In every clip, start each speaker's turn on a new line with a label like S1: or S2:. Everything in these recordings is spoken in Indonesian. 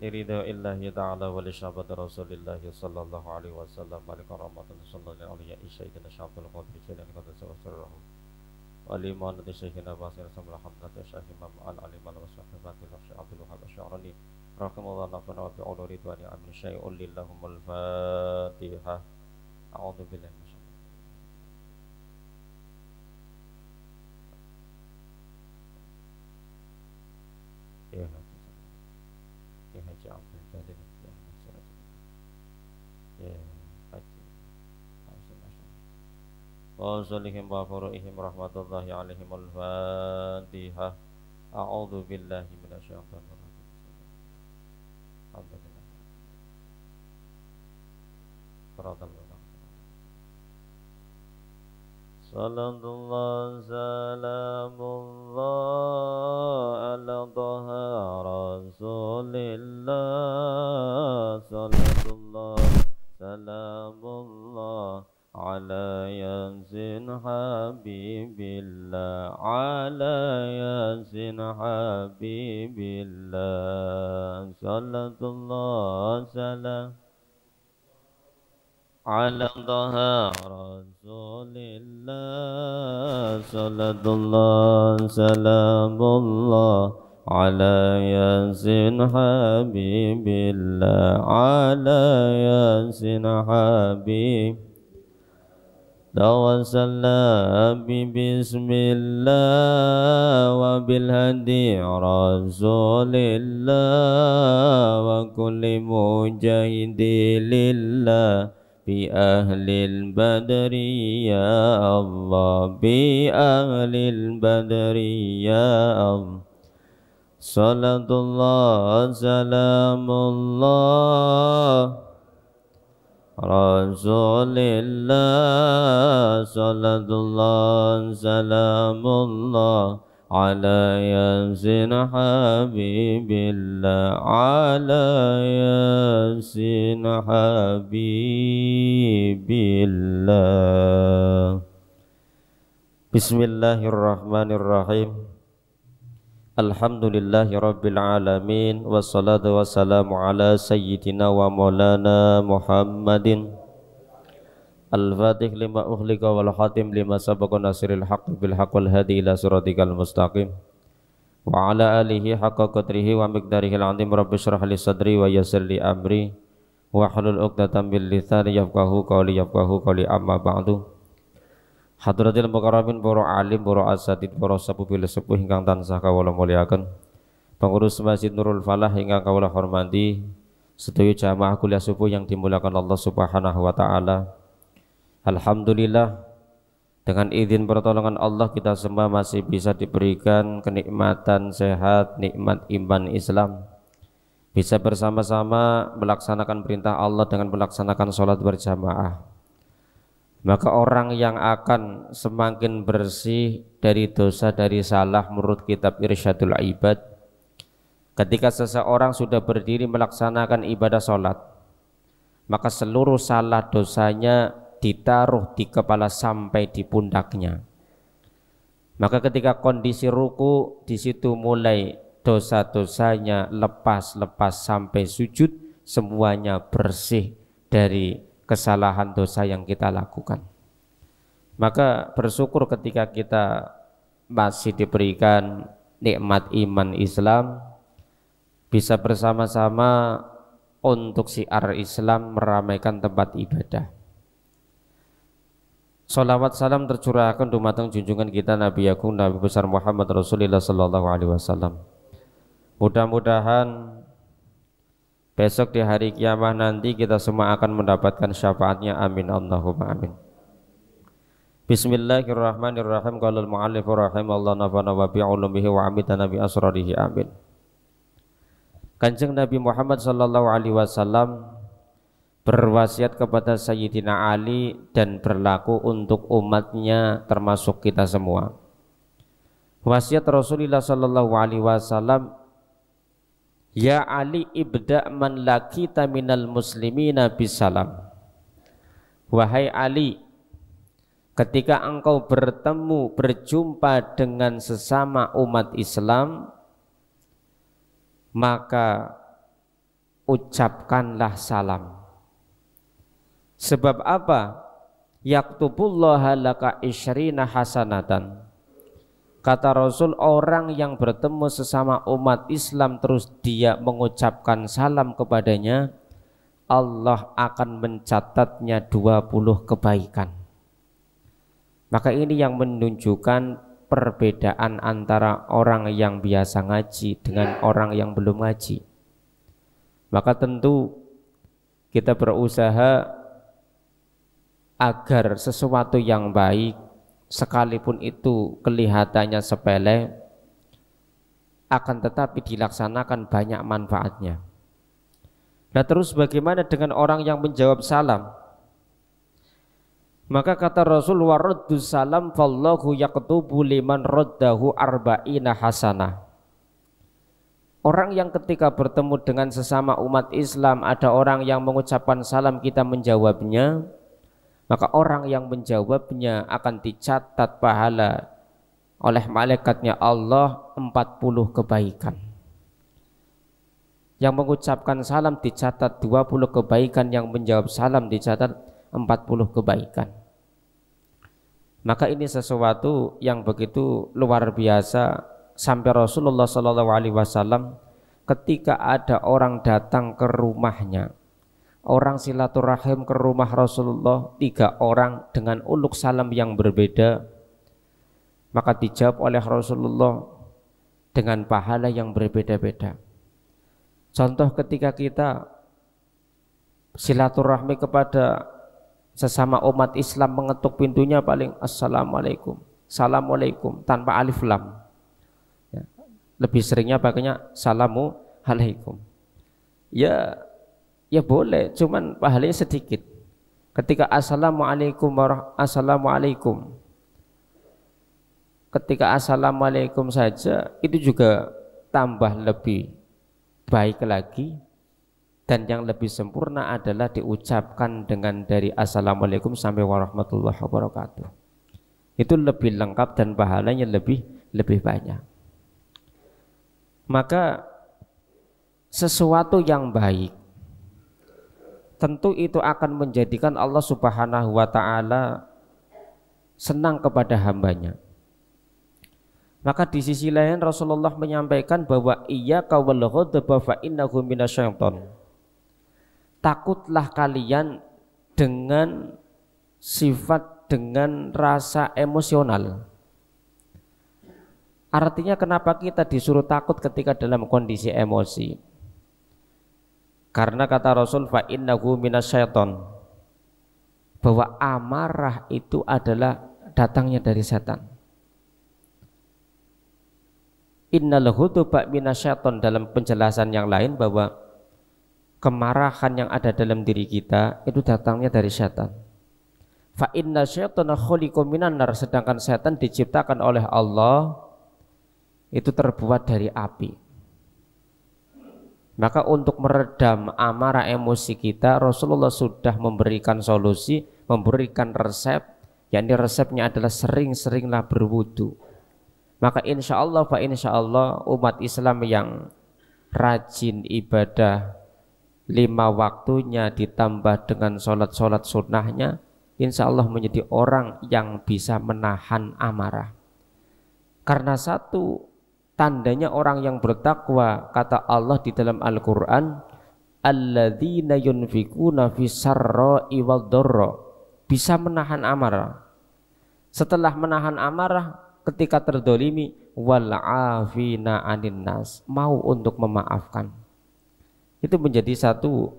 S1: Iridu illahi ta'ala wa li syabati rasulillahi sallallahu alaihi wasallam wa li karamatan sallallahu alaihi isyaitina syabdul qadri jalan kata sawasirrahu wa li manati syekhina basir samla hamdati syahimam al-alim al-wasahibati lafsy abdul wahab sya'rani rahimahullah nafana wa bi'ulu ridwani amin syai'ul lillahumul fatihah. A'udhu billahi ya ya haji abdul jalim ya masyarakat ya haji wa salihim wa furu'ihim rahmatullahi alaihim al-fatihah. A'udhu billahi minasyaitanir rajim. Alhamdulillah. Salatullah salamullah ala taha rasulillah. Salatullah salamullah ala yasin habibillah. Ala yasin habibillah. Salatullah salam ala taha rasulillah. Salatullah salamullah ala yasin habibillah. Ala yasin habib tawassalna bismillah wa bil hadi rasulillah wa kulli mujahidi lillah bi ahlil badri ya Allah. Bi ahlil badri ya Allah. Salatullah salamullah rasulillah. Salatullah salamullah ala yasin habibillah. Ala yasin habibillah. Bismillahirrahmanirrahim. Alhamdulillahi rabbil alamin. Wassalatu wassalamu ala sayyidina wa maulana Muhammadin al-fatih lima ukhliqa wal khatim lima sabaqa nasiril haqq bil haqq wal hadi ila siratikal mustaqim wa ala alihi haqqa qadrihi wa miqdarihi al-azim. Rabbi shrah li sadri wa yassir li amri wa hlul 'uqdatam bil lisani yafqahu qawli amma ba'du. Hadratil mukarramin, para alim, para asatid, para sepuh sepuh ingkang tansah kawula mulyakaken, pengurus Masjid Nurul Falah ingkang kawula hormati, sedaya jamaah kuliah subuh yang dimuliakan Allah Subhanahu wa taala. Alhamdulillah, dengan izin pertolongan Allah kita semua masih bisa diberikan kenikmatan sehat, nikmat iman Islam, bisa bersama-sama melaksanakan perintah Allah dengan melaksanakan sholat berjamaah. Maka orang yang akan semakin bersih dari dosa, dari salah menurut kitab Irsyadul Ibad, ketika seseorang sudah berdiri melaksanakan ibadah sholat, maka seluruh salah dosanya ditaruh di kepala sampai di pundaknya. Maka ketika kondisi ruku, di situ mulai dosa-dosanya lepas sampai sujud, semuanya bersih dari kesalahan dosa yang kita lakukan. Maka bersyukur ketika kita masih diberikan nikmat iman Islam, bisa bersama-sama untuk syiar Islam meramaikan tempat ibadah. Salawat salam tercurahkan dumateng junjungan kita Nabi Agung Nabi besar Muhammad Rasulullah sallallahu alaihi wasallam. Mudah-mudahan besok di hari kiamat nanti kita semua akan mendapatkan syafaatnya. Amin Allahumma amin. Bismillahirrahmanirrahim. Qala al-mu'allif rahimallahu nafa'ana wa bi'ulumihi wa amitana bi asrarihi. Amin. Kanjeng Nabi Muhammad sallallahu alaihi wasallam berwasiat kepada Sayyidina Ali dan berlaku untuk umatnya termasuk kita semua. Wasiat Rasulullah sallallahu alaihi wasallam, ya Ali ibda' man lakita minal muslimina bisalam. Wahai Ali, ketika engkau bertemu, berjumpa dengan sesama umat Islam, maka ucapkanlah salam. Sebab apa? Yaktubullaha laka isyrina hasanatan. Kata Rasul, orang yang bertemu sesama umat Islam terus dia mengucapkan salam kepadanya, Allah akan mencatatnya 20 kebaikan. Maka ini yang menunjukkan perbedaan antara orang yang biasa ngaji dengan orang yang belum ngaji. Maka tentu kita berusaha agar sesuatu yang baik, sekalipun itu kelihatannya sepele, akan tetapi dilaksanakan banyak manfaatnya. Nah, terus bagaimana dengan orang yang menjawab salam? Maka kata Rasul, waraddus salam fallahu yaktubu liman raddahu arba'ina hasanah. Orang yang ketika bertemu dengan sesama umat Islam, ada orang yang mengucapkan salam, kita menjawabnya, maka orang yang menjawabnya akan dicatat pahala oleh malaikatnya Allah 40 kebaikan. Yang mengucapkan salam dicatat 20 kebaikan, yang menjawab salam dicatat 40 kebaikan. Maka ini sesuatu yang begitu luar biasa, sampai Rasulullah SAW ketika ada orang datang ke rumahnya, orang silaturahim ke rumah Rasulullah, 3 orang dengan uluk salam yang berbeda, maka dijawab oleh Rasulullah dengan pahala yang berbeda-beda. Contoh ketika kita silaturahmi kepada sesama umat Islam, mengetuk pintunya paling assalamualaikum, assalamualaikum tanpa alif lam. Ya, lebih seringnya pakainya salamu alaikum. Ya boleh, cuman pahalanya sedikit. Ketika assalamualaikum assalamualaikum, ketika assalamualaikum saja itu juga tambah lebih baik lagi. Dan yang lebih sempurna adalah diucapkan dengan dari assalamualaikum sampai warahmatullahi wabarakatuh. Itu lebih lengkap dan pahalanya lebih banyak. Maka sesuatu yang baik tentu itu akan menjadikan Allah Subhanahu wa ta'ala senang kepada hambanya. Maka di sisi lain Rasulullah menyampaikan bahwa iyyaka wal ghadaba fa innahu minasyaiton. Takutlah kalian dengan sifat, dengan rasa emosional. Artinya kenapa kita disuruh takut ketika dalam kondisi emosi? Karena kata Rasul fa innahu minasyaiton, bahwa amarah itu adalah datangnya dari setan. Innal ghadaba minasyaiton, dalam penjelasan yang lain bahwa kemarahan yang ada dalam diri kita itu datangnya dari setan. Fa inna syaitana khuliqa minan nar, sedangkan setan diciptakan oleh Allah itu terbuat dari api. Maka untuk meredam amarah emosi kita, Rasulullah sudah memberikan solusi, memberikan resep, yakni resepnya adalah sering-seringlah berwudu. Maka insya Allah umat Islam yang rajin ibadah 5 waktunya ditambah dengan sholat-sholat sunnahnya, insya Allah menjadi orang yang bisa menahan amarah. Karena satu tandanya orang yang bertakwa, kata Allah di dalam Al-Quran, alladzina yunfikuna fisarra'i wad-dharra, bisa menahan amarah. Setelah menahan amarah, ketika terdolimi, wal'afina anin nas, mau untuk memaafkan. Itu menjadi satu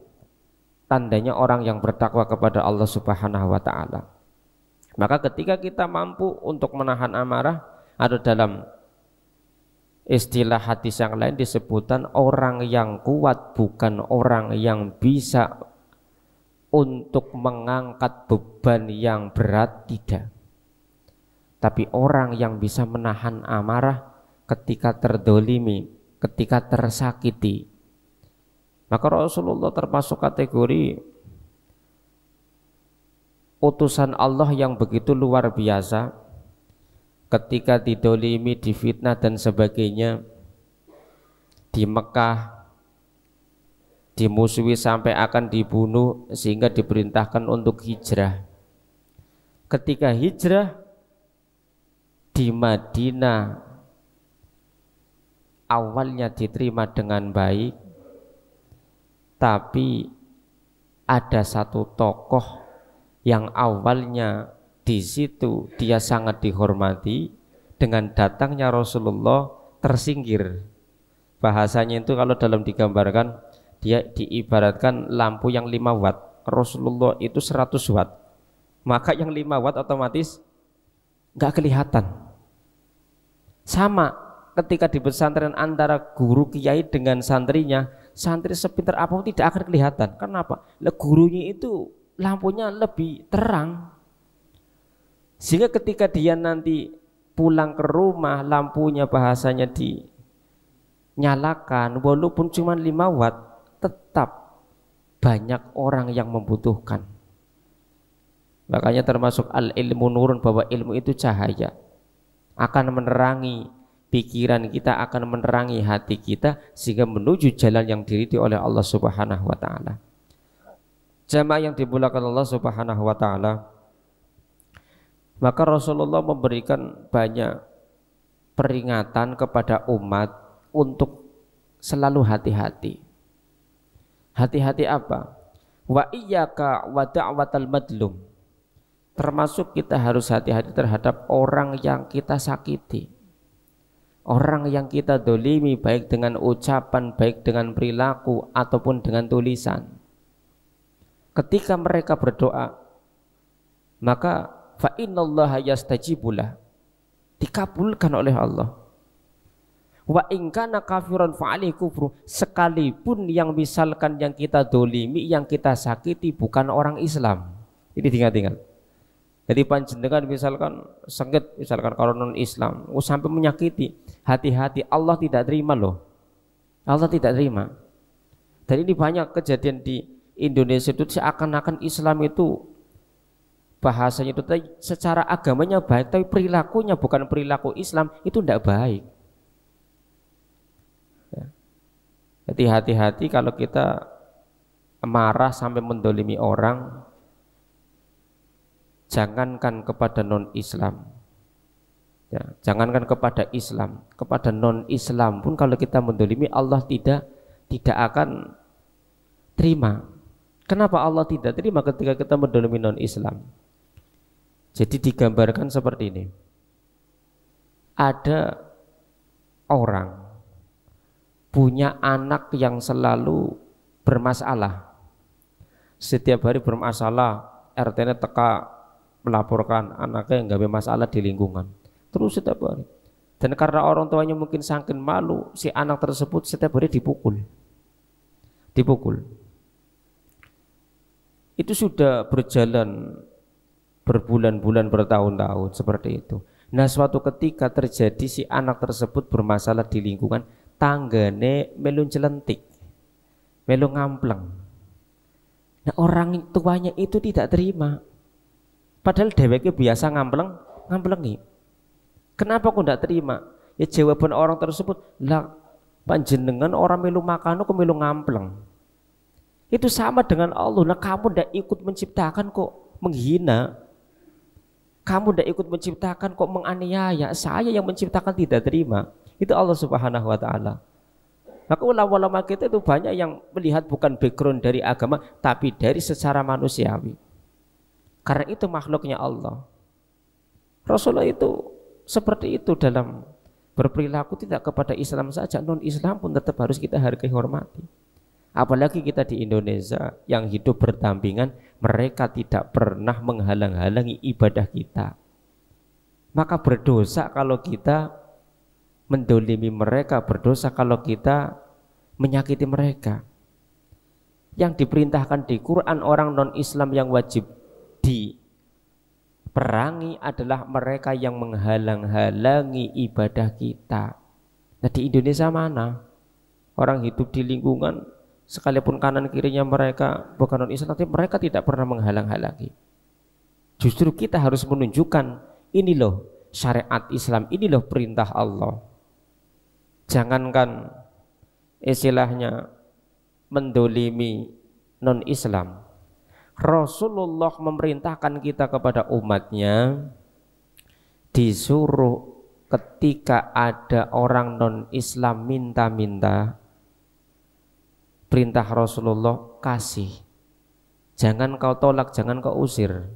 S1: tandanya orang yang bertakwa kepada Allah Subhanahu wa ta'ala. Maka ketika kita mampu untuk menahan amarah, ada dalam istilah hadis yang lain disebutkan orang yang kuat bukan orang yang bisa untuk mengangkat beban yang berat, tidak. Tapi orang yang bisa menahan amarah ketika terdolimi, ketika tersakiti. Maka Rasulullah termasuk kategori utusan Allah yang begitu luar biasa. Ketika didolimi, difitnah dan sebagainya di Mekah, dimusuhi sampai akan dibunuh sehingga diperintahkan untuk hijrah. Ketika hijrah di Madinah awalnya diterima dengan baik, tapi ada satu tokoh yang awalnya di situ dia sangat dihormati, dengan datangnya Rasulullah tersingkir. Bahasanya itu kalau dalam digambarkan, dia diibaratkan lampu yang 5 watt, Rasulullah itu 100 watt, maka yang 5 watt otomatis nggak kelihatan. Sama ketika di pesantren antara guru kiai dengan santrinya, santri sepintar apapun tidak akan kelihatan. Kenapa? Gurunya itu lampunya lebih terang, sehingga ketika dia nanti pulang ke rumah lampunya bahasanya dinyalakan walaupun cuma 5 watt, tetap banyak orang yang membutuhkan. Makanya termasuk al-ilmu nurun, bahwa ilmu itu cahaya, akan menerangi pikiran kita, akan menerangi hati kita sehingga menuju jalan yang diridhoi oleh Allah Subhanahu wa taala. Jamaah yang dimuliakan Allah Subhanahu wa taala, maka Rasulullah memberikan banyak peringatan kepada umat untuk selalu hati-hati. Hati-hati apa? Wa iyyaka wa da'watal madlum. Termasuk kita harus hati-hati terhadap orang yang kita sakiti, orang yang kita dolimi, baik dengan ucapan, baik dengan perilaku, ataupun dengan tulisan. Ketika mereka berdoa, maka fa innallaha yastajibulah, dikabulkan oleh Allah. Wa in kana kafiran fa alaihi kufru, sekalipun yang misalkan yang kita dolimi, yang kita sakiti bukan orang Islam. Ini diingat-ingat. Jadi panjenengan misalkan sengit, misalkan kalau non Islam, sampai menyakiti, hati-hati, Allah tidak terima loh. Allah tidak terima. Dan ini banyak kejadian di Indonesia itu, seakan-akan Islam itu bahasanya itu secara agamanya baik, tapi perilakunya bukan perilaku Islam, itu tidak baik. Jadi hati-hati kalau kita marah sampai mendolimi orang, jangankan kepada non-Islam, ya, jangankan kepada Islam, kepada non-Islam pun kalau kita mendolimi, Allah tidak akan terima. Kenapa Allah tidak terima ketika kita mendolimi non-Islam? Jadi digambarkan seperti ini. Ada orang punya anak yang selalu bermasalah, setiap hari bermasalah, RT-nya teka melaporkan anaknya yang nggak masalah di lingkungan terus setiap hari. Dan karena orang tuanya mungkin saking malu, si anak tersebut setiap hari dipukul. Itu sudah berjalan berbulan-bulan, bertahun-tahun seperti itu. Nah, suatu ketika terjadi si anak tersebut bermasalah di lingkungan, tanggane melu celentik, melu ngampleng. Nah, orang tuanya itu tidak terima. Padahal dheweke biasa ngamplengi. Kenapa kok tidak terima? Ya jawaban orang tersebut, lah panjenengan orang melu makan kok melu ngampleng. Itu sama dengan Allah. Nah, kamu tidak ikut menciptakan kok menghina. Kamu tidak ikut menciptakan kok menganiaya. Saya yang menciptakan tidak terima. Itu Allah Subhanahu wa taala. Maka ulama-ulama kita itu banyak yang melihat bukan background dari agama, tapi dari secara manusiawi. Karena itu makhluknya Allah. Rasulullah itu seperti itu dalam berperilaku, tidak kepada Islam saja, non-Islam pun tetap harus kita hargai, hormati. Apalagi kita di Indonesia yang hidup berdampingan, mereka tidak pernah menghalang-halangi ibadah kita. Maka berdosa kalau kita mendolimi mereka, berdosa kalau kita menyakiti mereka. Yang diperintahkan di Quran orang non-Islam yang wajib diperangi adalah mereka yang menghalang-halangi ibadah kita. Nah, di Indonesia mana? Orang hidup di lingkungan, sekalipun kanan kirinya mereka bukan non-Islam, tapi mereka tidak pernah menghalang-halangi. Justru kita harus menunjukkan, ini loh syariat Islam, ini loh perintah Allah. Jangankan istilahnya mendolimi non-Islam, Rasulullah memerintahkan kita kepada umatnya disuruh ketika ada orang non-Islam minta-minta, perintah Rasulullah kasih. Jangan kau tolak, jangan kau usir.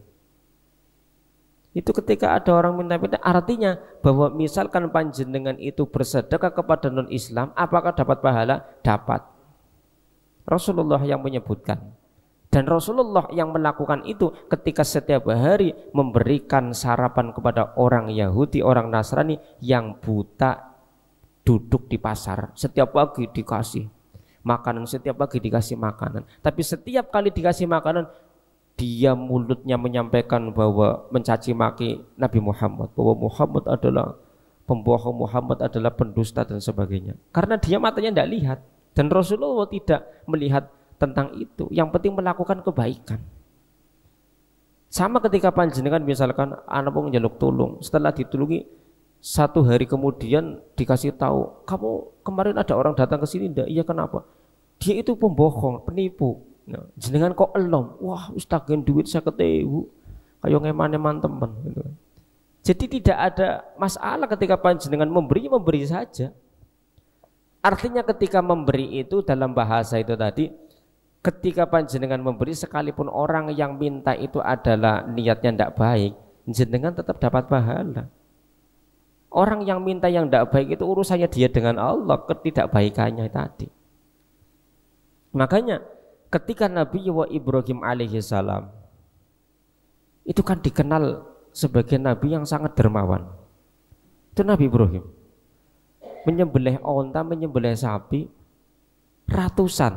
S1: Itu ketika ada orang minta-minta, artinya bahwa misalkan panjenengan itu bersedekah kepada non-Islam, apakah dapat pahala? Dapat. Rasulullah yang menyebutkan. Dan Rasulullah yang melakukan itu ketika setiap hari memberikan sarapan kepada orang Yahudi, orang Nasrani yang buta duduk di pasar. Setiap pagi dikasih makanan, setiap pagi dikasih makanan. Tapi setiap kali dikasih makanan, dia mulutnya menyampaikan bahwa mencaci maki Nabi Muhammad, bahwa Muhammad adalah pembohong, Muhammad adalah pendusta dan sebagainya. Karena dia matanya tidak lihat, dan Rasulullah tidak melihat tentang itu. Yang penting melakukan kebaikan. Sama ketika panjenengan misalkan anak mau njaluk tolong, setelah ditulungi 1 hari kemudian dikasih tahu, kamu kemarin ada orang datang ke sini ndak? Iya, kenapa? Dia itu pembohong, penipu. Nah, jenengan kok elom, wah ustagen duit 50.000, kayak ngeman-eman temen gitu. Jadi tidak ada masalah ketika panjenengan memberi saja. Artinya ketika memberi itu dalam bahasa itu tadi, ketika panjenengan memberi sekalipun orang yang minta itu adalah niatnya tidak baik, jenengan tetap dapat pahala. Orang yang minta yang tidak baik itu urusannya dia dengan Allah, ketidakbaikannya tadi. Makanya ketika Nabi Ibrahim alaihi salam itu kan dikenal sebagai Nabi yang sangat dermawan. Itu Nabi Ibrahim menyembelih onta, menyembelih sapi ratusan,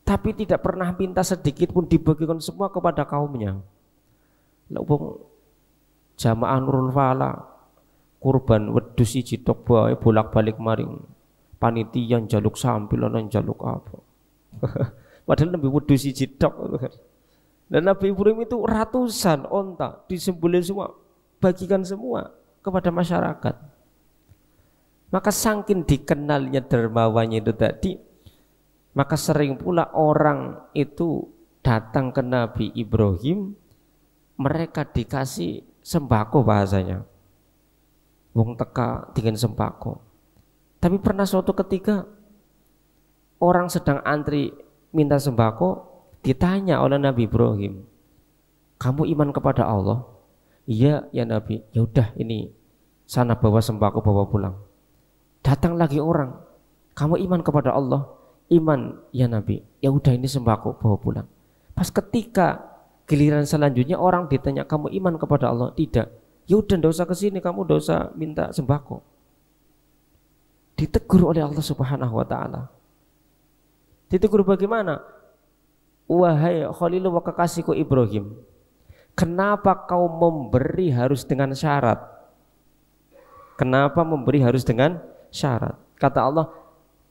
S1: tapi tidak pernah minta sedikit pun, dibagikan semua kepada kaumnya. Lalu jamaah Nurul Fala kurban wedhus siji tok bae bolak-balik maring panitia njaluk sambil ana njaluk apa. Padahal Nabi wedhus siji tok. Dan Nabi Ibrahim itu ratusan onta disembelih semua, bagikan semua kepada masyarakat. Maka saking dikenalnya dermawannya itu tadi, maka sering pula orang itu datang ke Nabi Ibrahim, mereka dikasih sembako bahasanya. Wong teka dengan sembako. Tapi pernah suatu ketika orang sedang antri minta sembako, ditanya oleh Nabi Ibrahim, kamu iman kepada Allah? Iya ya Nabi. Ya udah, ini sana bawa sembako, bawa pulang. Datang lagi orang, kamu iman kepada Allah? Iman ya Nabi. Ya udah, ini sembako, bawa pulang. Pas ketika giliran selanjutnya orang ditanya, kamu iman kepada Allah? Tidak. Ya udah, ndak usah kesini, kamu ndak usah minta sembako. Ditegur oleh Allah Subhanahu wa taala. Ditegur bagaimana? Wahai Khalilullah, kekasihku Ibrahim, kenapa kau memberi harus dengan syarat? Kenapa memberi harus dengan syarat? Kata Allah,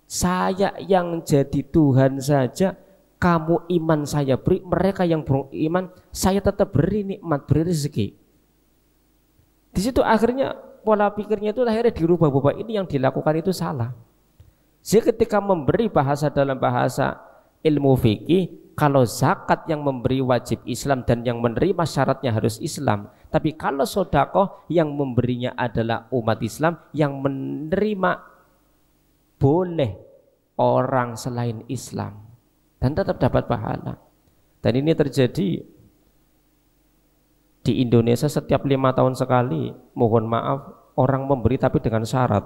S1: saya yang jadi Tuhan saja kamu iman saya beri, mereka yang beriman saya tetap beri nikmat, beri rezeki. Di situ akhirnya pola pikirnya itu akhirnya dirubah, bahwa ini yang dilakukan itu salah. Jadi ketika memberi bahasa dalam bahasa ilmu fikih, kalau zakat yang memberi wajib Islam dan yang menerima syaratnya harus Islam. Tapi kalau sedekah yang memberinya adalah umat Islam, yang menerima boleh orang selain Islam dan tetap dapat pahala. Dan ini terjadi di Indonesia setiap 5 tahun sekali. Mohon maaf, orang memberi tapi dengan syarat.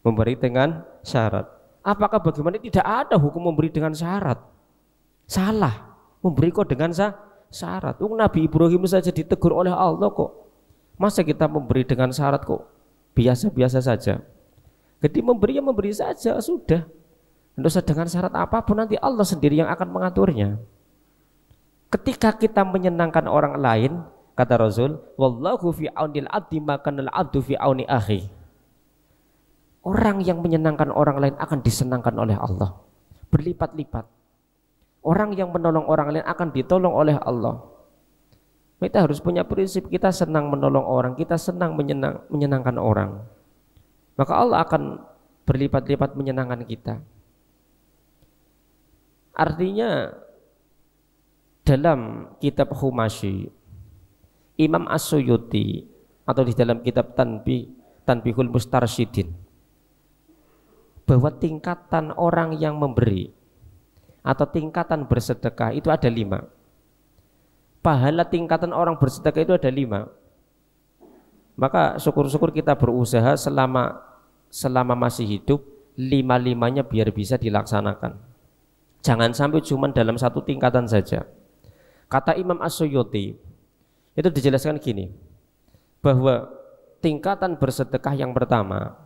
S1: Memberi dengan syarat. Apakah bagaimana? Tidak ada hukum memberi dengan syarat. Salah, memberi kok dengan syarat. Nabi Ibrahim saja ditegur oleh Allah kok. Masa kita memberi dengan syarat kok? Biasa-biasa saja. Jadi memberi ya memberi saja, sudah. Tidak usah dengan syarat apapun, nanti Allah sendiri yang akan mengaturnya. Ketika kita menyenangkan orang lain, kata Rasul, wallahu fi aunil abdi makanal abdu fi auni akhi. Orang yang menyenangkan orang lain akan disenangkan oleh Allah berlipat-lipat. Orang yang menolong orang lain akan ditolong oleh Allah. Kita harus punya prinsip, kita senang menolong orang, kita senang menyenangkan orang. Maka Allah akan berlipat-lipat menyenangkan kita. Artinya dalam kitab Humashi Imam As-Suyuti atau di dalam kitab Tanbihul Mustarsyidin bahwa tingkatan orang yang memberi atau tingkatan bersedekah itu ada 5. Pahala tingkatan orang bersedekah itu ada 5. Maka syukur-syukur kita berusaha selama masih hidup 5-5-nya biar bisa dilaksanakan. Jangan sampai cuma dalam satu tingkatan saja. Kata Imam As-Suyuti itu dijelaskan gini, bahwa tingkatan bersedekah yang pertama,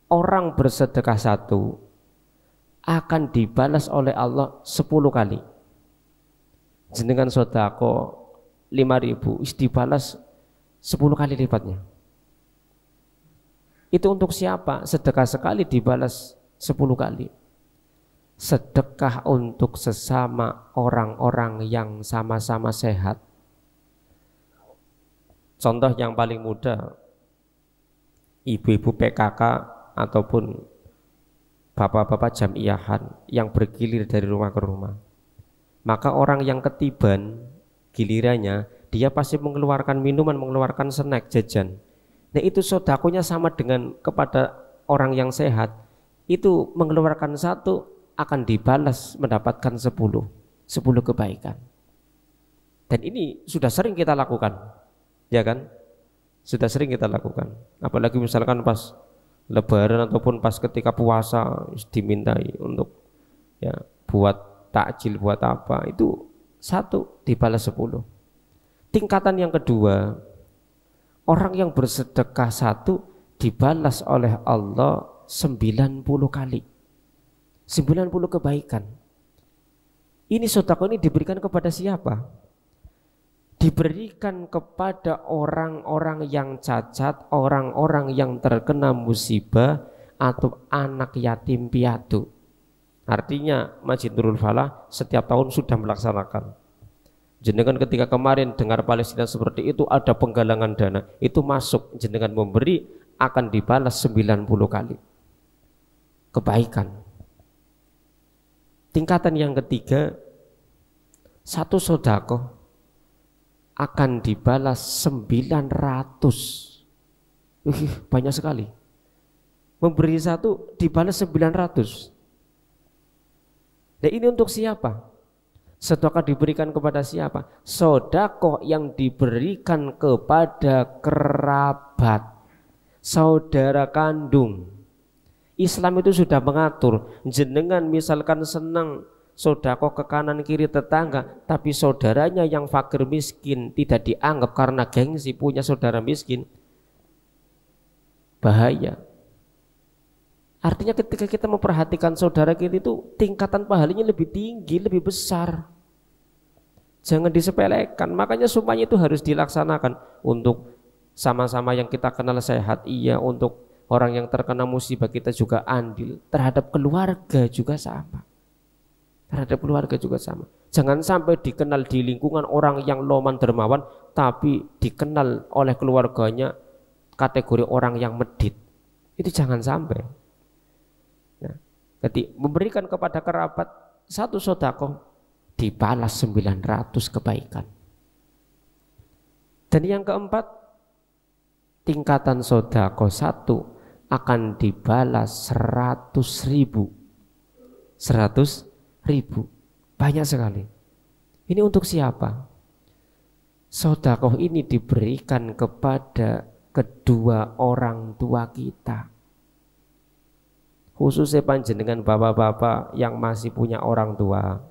S1: orang bersedekah 1 akan dibalas oleh Allah 10 kali. Jenengan sodako 5.000 dibalas 10 kali lipatnya. Itu untuk siapa? Sedekah sekali dibalas 10 kali. Sedekah untuk sesama orang-orang yang sama-sama sehat. Contoh yang paling mudah, ibu-ibu PKK ataupun bapak-bapak jamiahan yang bergilir dari rumah ke rumah. Maka orang yang ketiban gilirannya, dia pasti mengeluarkan minuman, mengeluarkan snack, jajan. Nah itu sodakonya sama dengan kepada orang yang sehat. Itu mengeluarkan 1 akan dibalas mendapatkan 10 kebaikan. Dan ini sudah sering kita lakukan, ya kan? Sudah sering kita lakukan. Apalagi misalkan pas Lebaran ataupun pas ketika puasa dimintai untuk ya buat takjil, buat apa, itu 1 dibalas 10. Tingkatan yang kedua, orang yang bersedekah 1 dibalas oleh Allah 90 kali. 90 kebaikan. Ini sedekah ini diberikan kepada siapa? Diberikan kepada orang-orang yang cacat, orang-orang yang terkena musibah, atau anak yatim piatu. Artinya Masjid Nurul Falah setiap tahun sudah melaksanakan. Jenengan ketika kemarin dengar Palestina seperti itu, ada penggalangan dana, itu masuk, jenengan memberi akan dibalas 90 kali kebaikan. Tingkatan yang ketiga, 1 sedekah akan dibalas 900. Banyak sekali. Memberi 1 dibalas 900. Nah ini untuk siapa? Sedekah diberikan kepada siapa? Sedekah yang diberikan kepada kerabat, saudara kandung. Islam itu sudah mengatur, jenengan misalkan senang sedekah ke kanan kiri tetangga, tapi saudaranya yang fakir miskin tidak dianggap karena gengsi punya saudara miskin, bahaya. Artinya ketika kita memperhatikan saudara kita itu tingkatan pahalanya lebih tinggi, lebih besar. Jangan disepelekan. Makanya semuanya itu harus dilaksanakan. Untuk sama-sama yang kita kenal sehat, iya. Untuk orang yang terkena musibah kita juga andil. Terhadap keluarga juga sama. Terhadap keluarga juga sama. Jangan sampai dikenal di lingkungan orang yang loman dermawan, tapi dikenal oleh keluarganya kategori orang yang medit. Itu jangan sampai. Nah, jadi memberikan kepada kerabat 1 sedekah dibalas 900 kebaikan. Dan yang keempat, tingkatan sedekah 1 akan dibalas 100.000. 100.000. Banyak sekali. Ini untuk siapa? Sedekah ini diberikan kepada kedua orang tua kita. Khususnya panjenengan bapak-bapak yang masih punya orang tua.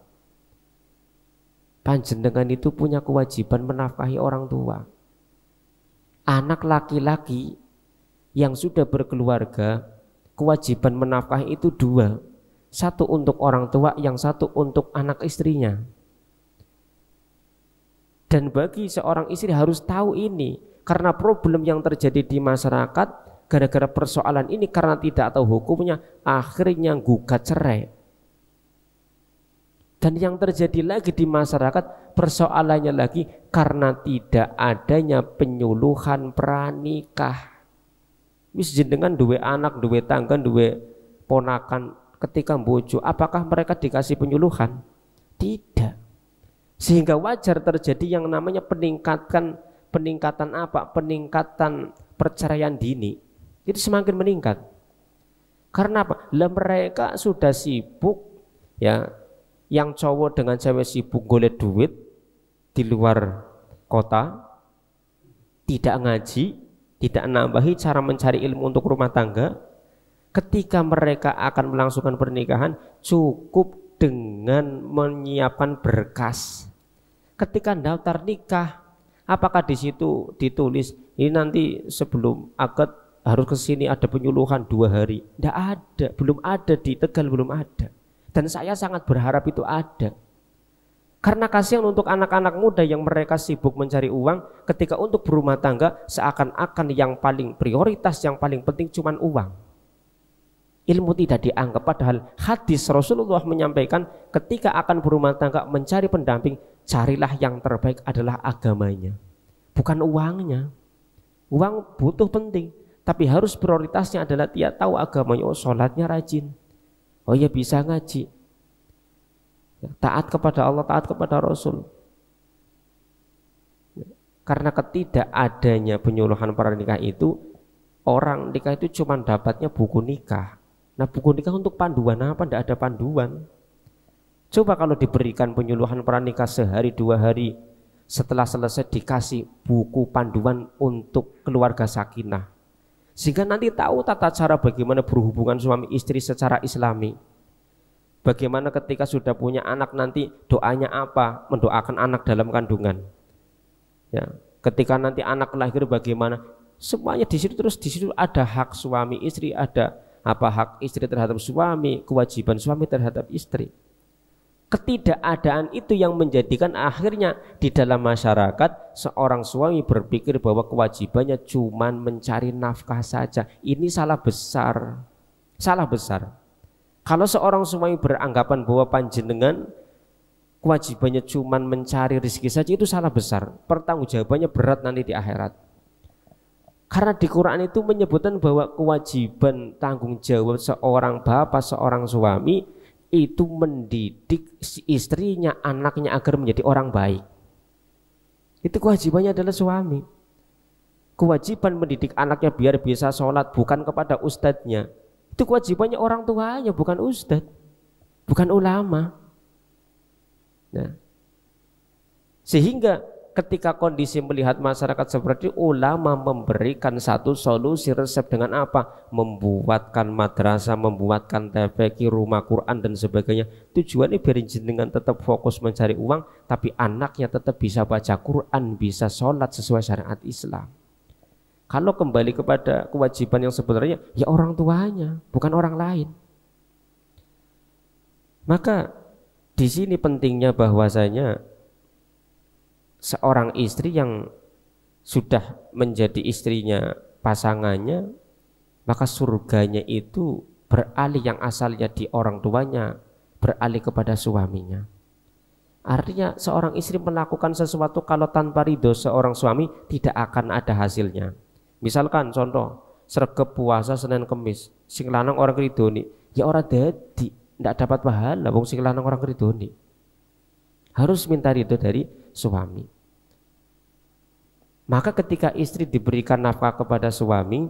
S1: Panjenengan itu punya kewajiban menafkahi orang tua. Anak laki-laki yang sudah berkeluarga, kewajiban menafkahi itu 2. 1 untuk orang tua, yang 1 untuk anak istrinya. Dan bagi seorang istri harus tahu ini, karena problem yang terjadi di masyarakat gara-gara persoalan ini, karena tidak tahu hukumnya, akhirnya gugat cerai. Dan yang terjadi lagi di masyarakat, persoalannya lagi karena tidak adanya penyuluhan pranikah. Wis jenengan duwe anak, duwe tangga, duwe ponakan,
S2: ketika bojo, apakah mereka dikasih penyuluhan? Tidak. Sehingga wajar terjadi yang namanya peningkatan apa? Peningkatan perceraian dini. Itu semakin meningkat. Karena apa? Lah mereka sudah sibuk ya, yang cowok dengan cewek sibuk golek duit di luar kota, tidak ngaji, tidak nambahi cara mencari ilmu untuk rumah tangga. Ketika mereka akan melangsungkan pernikahan, cukup dengan menyiapkan berkas. Ketika daftar nikah, apakah di situ ditulis ini nanti sebelum akad harus ke sini ada penyuluhan 2 hari? Tidak ada, belum ada di Tegal, belum ada. Dan saya sangat berharap itu ada. Karena kasihan untuk anak-anak muda yang mereka sibuk mencari uang, ketika untuk berumah tangga seakan-akan yang paling prioritas, yang paling penting cuma uang. Ilmu tidak dianggap, padahal hadis Rasulullah menyampaikan ketika akan berumah tangga mencari pendamping, carilah yang terbaik adalah agamanya, bukan uangnya. Uang butuh penting, tapi harus prioritasnya adalah dia tahu agamanya. Oh, sholatnya rajin, oh ya bisa ngaji, taat kepada Allah, taat kepada Rasul. Karena ketidakadanya penyuluhan pernikah itu, orang nikah itu cuma dapatnya buku nikah. Nah, buku nikah untuk panduan apa? Tidak ada panduan. Coba kalau diberikan penyuluhan pernikah sehari 2 hari, setelah selesai dikasih buku panduan untuk keluarga sakinah, sehingga nanti tahu tata cara bagaimana berhubungan suami istri secara islami. Bagaimana ketika sudah punya anak nanti doanya apa, mendoakan anak dalam kandungan. Ya, ketika nanti anak lahir bagaimana, semuanya di situ. Terus di situ ada hak suami istri, ada apa hak istri terhadap suami, kewajiban suami terhadap istri. Ketidakadaan itu yang menjadikan akhirnya di dalam masyarakat seorang suami berpikir bahwa kewajibannya cuma mencari nafkah saja. Ini salah besar. Salah besar. Kalau seorang suami beranggapan bahwa panjenengan kewajibannya cuma mencari rezeki saja, itu salah besar. Pertanggungjawabannya berat nanti di akhirat. Karena di Quran itu menyebutkan bahwa kewajiban tanggung jawab seorang bapak, seorang suami itu mendidik istrinya, anaknya agar menjadi orang baik. Itu kewajibannya adalah suami. Kewajiban mendidik anaknya biar bisa sholat bukan kepada ustadznya. Itu kewajibannya orang tuanya, bukan ustadz, bukan ulama. Nah, sehingga ketika kondisi melihat masyarakat seperti ulama memberikan satu solusi resep dengan apa? Membuatkan madrasah, membuatkan TPQ, rumah Quran dan sebagainya. Tujuannya biar jenengan tetap fokus mencari uang, tapi anaknya tetap bisa baca Quran, bisa sholat sesuai syariat Islam. Kalau kembali kepada kewajiban yang sebenarnya, ya orang tuanya, bukan orang lain. Maka di sini pentingnya bahwasanya seorang istri yang sudah menjadi istrinya pasangannya, maka surganya itu beralih yang asalnya di orang tuanya, beralih kepada suaminya. Artinya seorang istri melakukan sesuatu kalau tanpa ridho seorang suami tidak akan ada hasilnya. Misalkan contoh, sregep puasa Senin Kemis, sing lanang orang ridhoni, ya orang dadi, tidak dapat pahala wong sing lanang orang ridhoni. Harus minta ridho dari suami. Maka ketika istri diberikan nafkah kepada suami,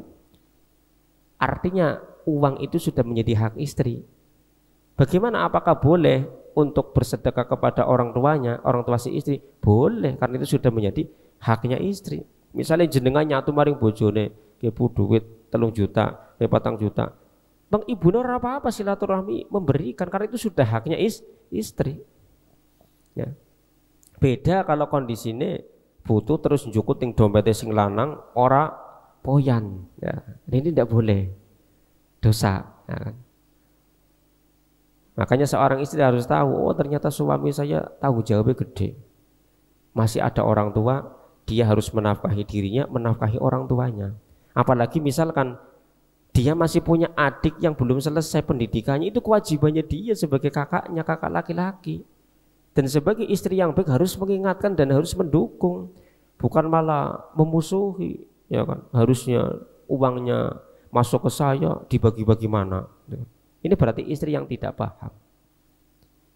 S2: artinya uang itu sudah menjadi hak istri. Bagaimana, apakah boleh untuk bersedekah kepada orang tuanya, orang tua si istri? Boleh, karena itu sudah menjadi haknya istri. Misalnya jenengan nyatu maring bojone, kebu duit 3 juta, 4 juta. Bang ibu ora apa-apa silaturahmi memberikan, karena itu sudah haknya istri. Ya. Beda kalau kondisinya butuh terus njukut ting dompetnya sing lanang ora poyan, ya. Ini tidak boleh, dosa, ya. Makanya seorang istri harus tahu, oh ternyata suami saya tanggung jawabnya gede, masih ada orang tua, dia harus menafkahi dirinya, menafkahi orang tuanya. Apalagi misalkan dia masih punya adik yang belum selesai pendidikannya, itu kewajibannya dia sebagai kakaknya, kakak laki-laki. Dan sebagai istri yang baik harus mengingatkan dan harus mendukung, bukan malah memusuhi, ya kan? Harusnya uangnya masuk ke saya, dibagi-bagi mana? Ini berarti istri yang tidak paham.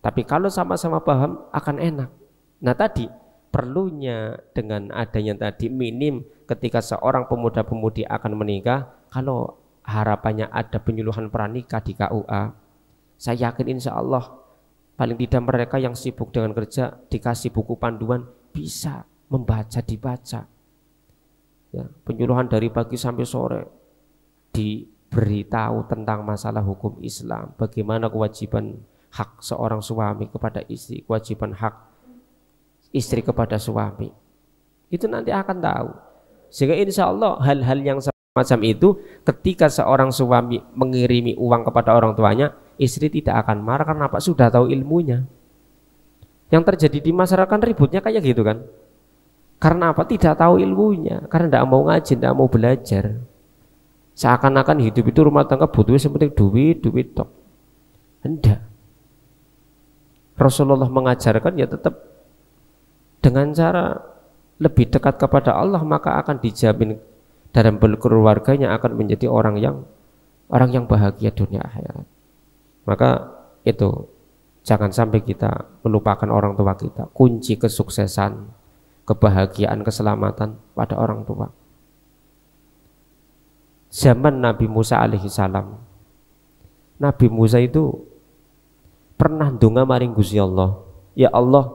S2: Tapi kalau sama-sama paham akan enak. Nah tadi perlunya dengan adanya tadi minim ketika seorang pemuda-pemudi akan menikah, kalau harapannya ada penyuluhan pranikah di KUA, saya yakin insya Allah paling tidak mereka yang sibuk dengan kerja dikasih buku panduan bisa membaca, dibaca. Ya, penyuluhan dari pagi sampai sore diberitahu tentang masalah hukum Islam, bagaimana kewajiban hak seorang suami kepada istri, kewajiban hak istri kepada suami. Itu nanti akan tahu. Sehingga insya Allah hal-hal yang semacam itu ketika seorang suami mengirimi uang kepada orang tuanya, istri tidak akan marah karena apa? Sudah tahu ilmunya. Yang terjadi di masyarakat ributnya kayak gitu kan. Karena apa? Tidak tahu ilmunya. Karena tidak mau ngaji, tidak mau belajar. Seakan-akan hidup itu rumah tangga butuhnya seperti duit tok. Hendak. Rasulullah mengajarkan ya tetap dengan cara lebih dekat kepada Allah, maka akan dijamin dalam berkeluarganya akan menjadi orang yang bahagia dunia akhirat. Maka itu jangan sampai kita melupakan orang tua kita. Kunci kesuksesan, kebahagiaan, keselamatan pada orang tua. Zaman Nabi Musa alaihissalam, Nabi Musa itu pernah ndonga maring Gusti Allah, ya Allah,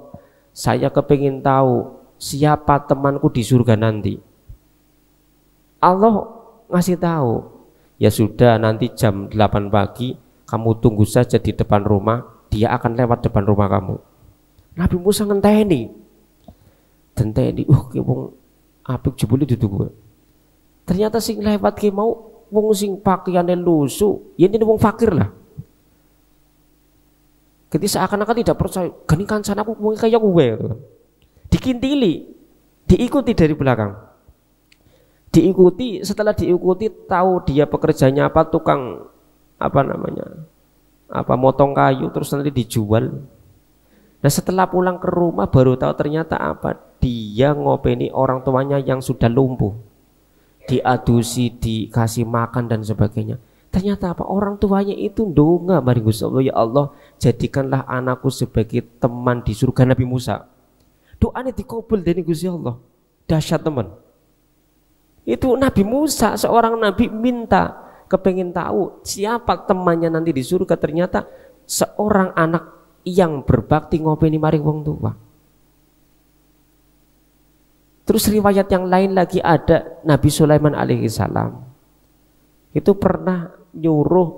S2: saya kepingin tahu siapa temanku di surga nanti. Allah ngasih tahu, ya sudah nanti jam 8 pagi kamu tunggu saja di depan rumah, dia akan lewat depan rumah kamu. Nabi Musa ngenteni, ki wong apik jebule dudu gue. Ternyata sing lewat ki mau wong sing pakaiane lusuh, ya ini wong fakir lah. Ketika seakan-akan tidak percaya, gini kancan aku mau kayak gue, dikintili, diikuti dari belakang, diikuti. Setelah diikuti tahu dia pekerjaannya apa, tukang motong kayu, terus nanti dijual. Nah setelah pulang ke rumah baru tahu ternyata apa, dia ngopeni orang tuanya yang sudah lumpuh, diadusi, dikasih makan dan sebagainya. Ternyata apa? Orang tuanya itu ndonga maring Gusti Allah, ya Allah, jadikanlah anakku sebagai teman di surga Nabi Musa. Doanya dikabul dari Gusti Allah. Dahsyat teman. Itu Nabi Musa, seorang nabi minta, kepengin tahu siapa temannya nanti di surga. Ternyata seorang anak yang berbakti ngopeni maring wong tua. Terus riwayat yang lain lagi ada Nabi Sulaiman alaihissalam. Itu pernah nyuruh,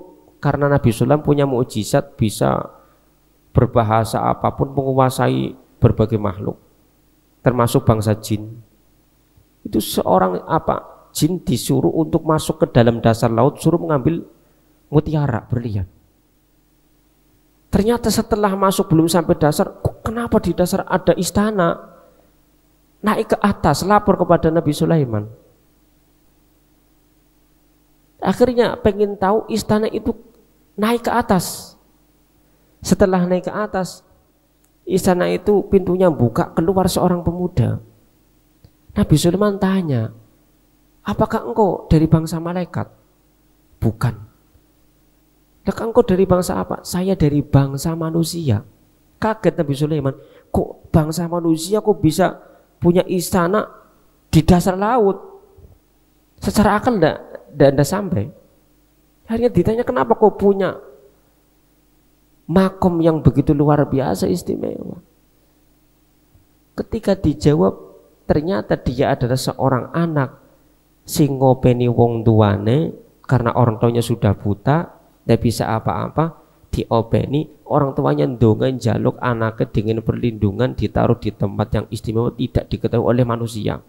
S2: karena Nabi Sulaiman punya mukjizat bisa berbahasa apapun, menguasai berbagai makhluk termasuk bangsa jin. Itu seorang jin disuruh untuk masuk ke dalam dasar laut, suruh mengambil mutiara berlian. Ternyata setelah masuk belum sampai dasar, kenapa di dasar ada istana? Naik ke atas, lapor kepada Nabi Sulaiman. Akhirnya pengen tahu istana itu, naik ke atas. Setelah naik ke atas, istana itu pintunya buka, keluar seorang pemuda. Nabi Sulaiman tanya, apakah engkau dari bangsa malaikat? Bukan. Apakah engkau dari bangsa apa? Saya dari bangsa manusia. Kaget Nabi Sulaiman, kok bangsa manusia kok bisa punya istana di dasar laut? Secara akal tidak sampai. Akhirnya ditanya, kenapa kau punya makom yang begitu luar biasa istimewa? Ketika dijawab, ternyata dia adalah seorang anak sing ngopeni wong tuane, karena orang tuanya sudah buta, tidak bisa apa-apa, diopeni, orang tuanya ndonga njaluk anaknya dengan perlindungan, ditaruh di tempat yang istimewa, tidak diketahui oleh manusia.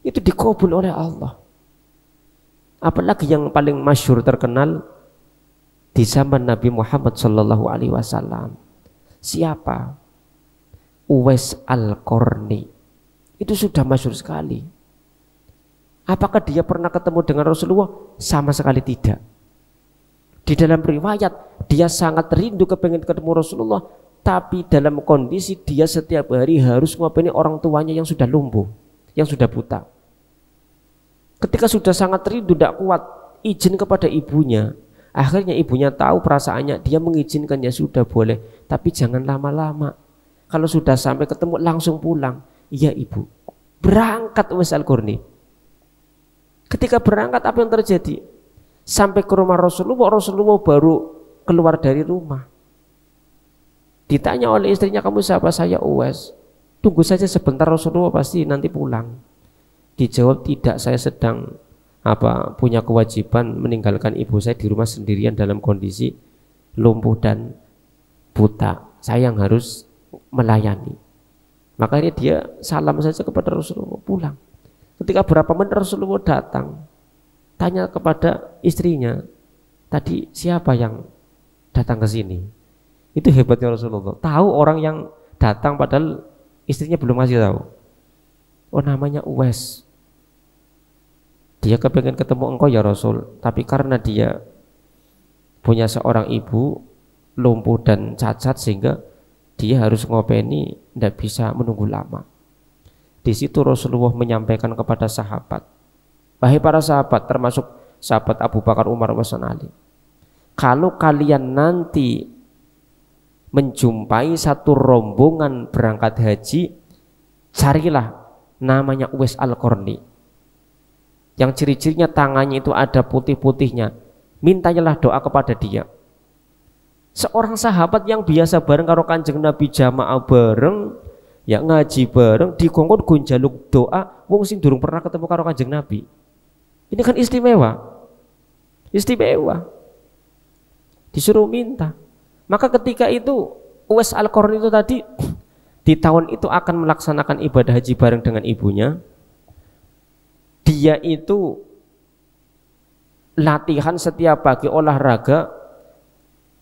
S2: Itu dikabul oleh Allah. Apalagi yang paling masyhur terkenal di zaman Nabi Muhammad sallallahu alaihi wasallam. Siapa? Uwais Al-Qarni. Itu sudah masyhur sekali. Apakah dia pernah ketemu dengan Rasulullah? Sama sekali tidak. Di dalam riwayat dia sangat rindu kepengen ketemu Rasulullah, tapi dalam kondisi dia setiap hari harus ngopeni orang tuanya yang sudah lumpuh, yang sudah buta. Ketika sudah sangat rindu, tidak kuat, izin kepada ibunya, Akhirnya ibunya tahu perasaannya, dia mengizinkan, ya sudah boleh, tapi jangan lama-lama. Kalau sudah sampai ketemu langsung pulang. Iya ibu. Berangkat Uwais Al-Qarni. Ketika berangkat apa yang terjadi? Sampai ke rumah Rasulullah, Rasulullah baru keluar dari rumah. Ditanya oleh istrinya, kamu siapa? Saya Uwais. Tunggu saja sebentar, Rasulullah pasti nanti pulang. Dijawab, tidak, saya sedang punya kewajiban meninggalkan ibu saya di rumah sendirian dalam kondisi lumpuh dan buta. Saya yang harus melayani. Makanya dia salam saja kepada Rasulullah, pulang. Ketika berapa menit Rasulullah datang, tanya kepada istrinya, tadi siapa yang datang ke sini? Itu hebatnya Rasulullah. Tahu orang yang datang padahal istrinya belum ngasih tahu. Oh, namanya Uwais. Dia kepengen ketemu engkau ya Rasul, tapi karena dia punya seorang ibu lumpuh dan cacat sehingga dia harus ngopeni, tidak bisa menunggu lama. Di situ Rasulullah menyampaikan kepada sahabat, wahai para sahabat, termasuk sahabat Abu Bakar, Umar, Utsman, Ali, kalau kalian nanti menjumpai satu rombongan berangkat haji, carilah namanya Uwais Al-Qarni, yang ciri-cirinya tangannya itu ada putih-putihnya, mintalah doa kepada dia. Seorang sahabat yang biasa bareng karo Kanjeng Nabi, jamaah bareng, ya ngaji bareng, dikongkon gonjaluk doa wong sing durung pernah ketemu karo Kanjeng Nabi. Ini kan istimewa. Istimewa. Disuruh minta. Maka ketika itu Uwais Al-Qarni itu tadi di tahun itu akan melaksanakan ibadah haji bareng dengan ibunya. Dia itu latihan setiap pagi olahraga,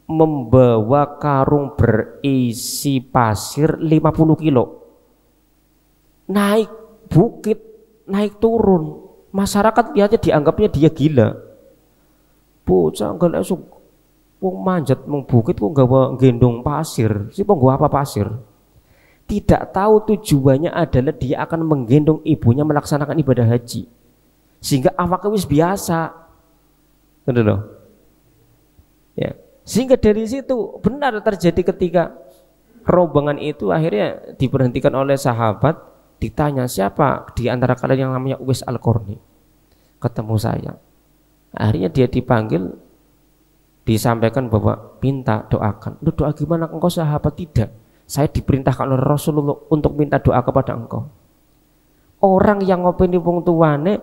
S2: membawa karung berisi pasir 50 kilo, naik bukit, naik turun. Masyarakat lihatnya dianggapnya dia gila. Bocah enggak langsung manjat bukit kok enggak gendong pasir. Si penggawa apa pasir? Tidak tahu tujuannya adalah dia akan menggendong ibunya melaksanakan ibadah haji, sehingga awaknya wis biasa. Betul loh. Ya. Sehingga dari situ benar terjadi ketika rombongan itu akhirnya diberhentikan oleh sahabat, ditanya siapa di antara kalian yang namanya Uwais Al-Qarni. Ketemu saya. Akhirnya dia dipanggil, disampaikan bahwa minta doakan. Lu doa gimana engkau sahabat? Tidak. Saya diperintahkan oleh Rasulullah untuk minta doa kepada engkau. Orang yang ngopeni wong tuane,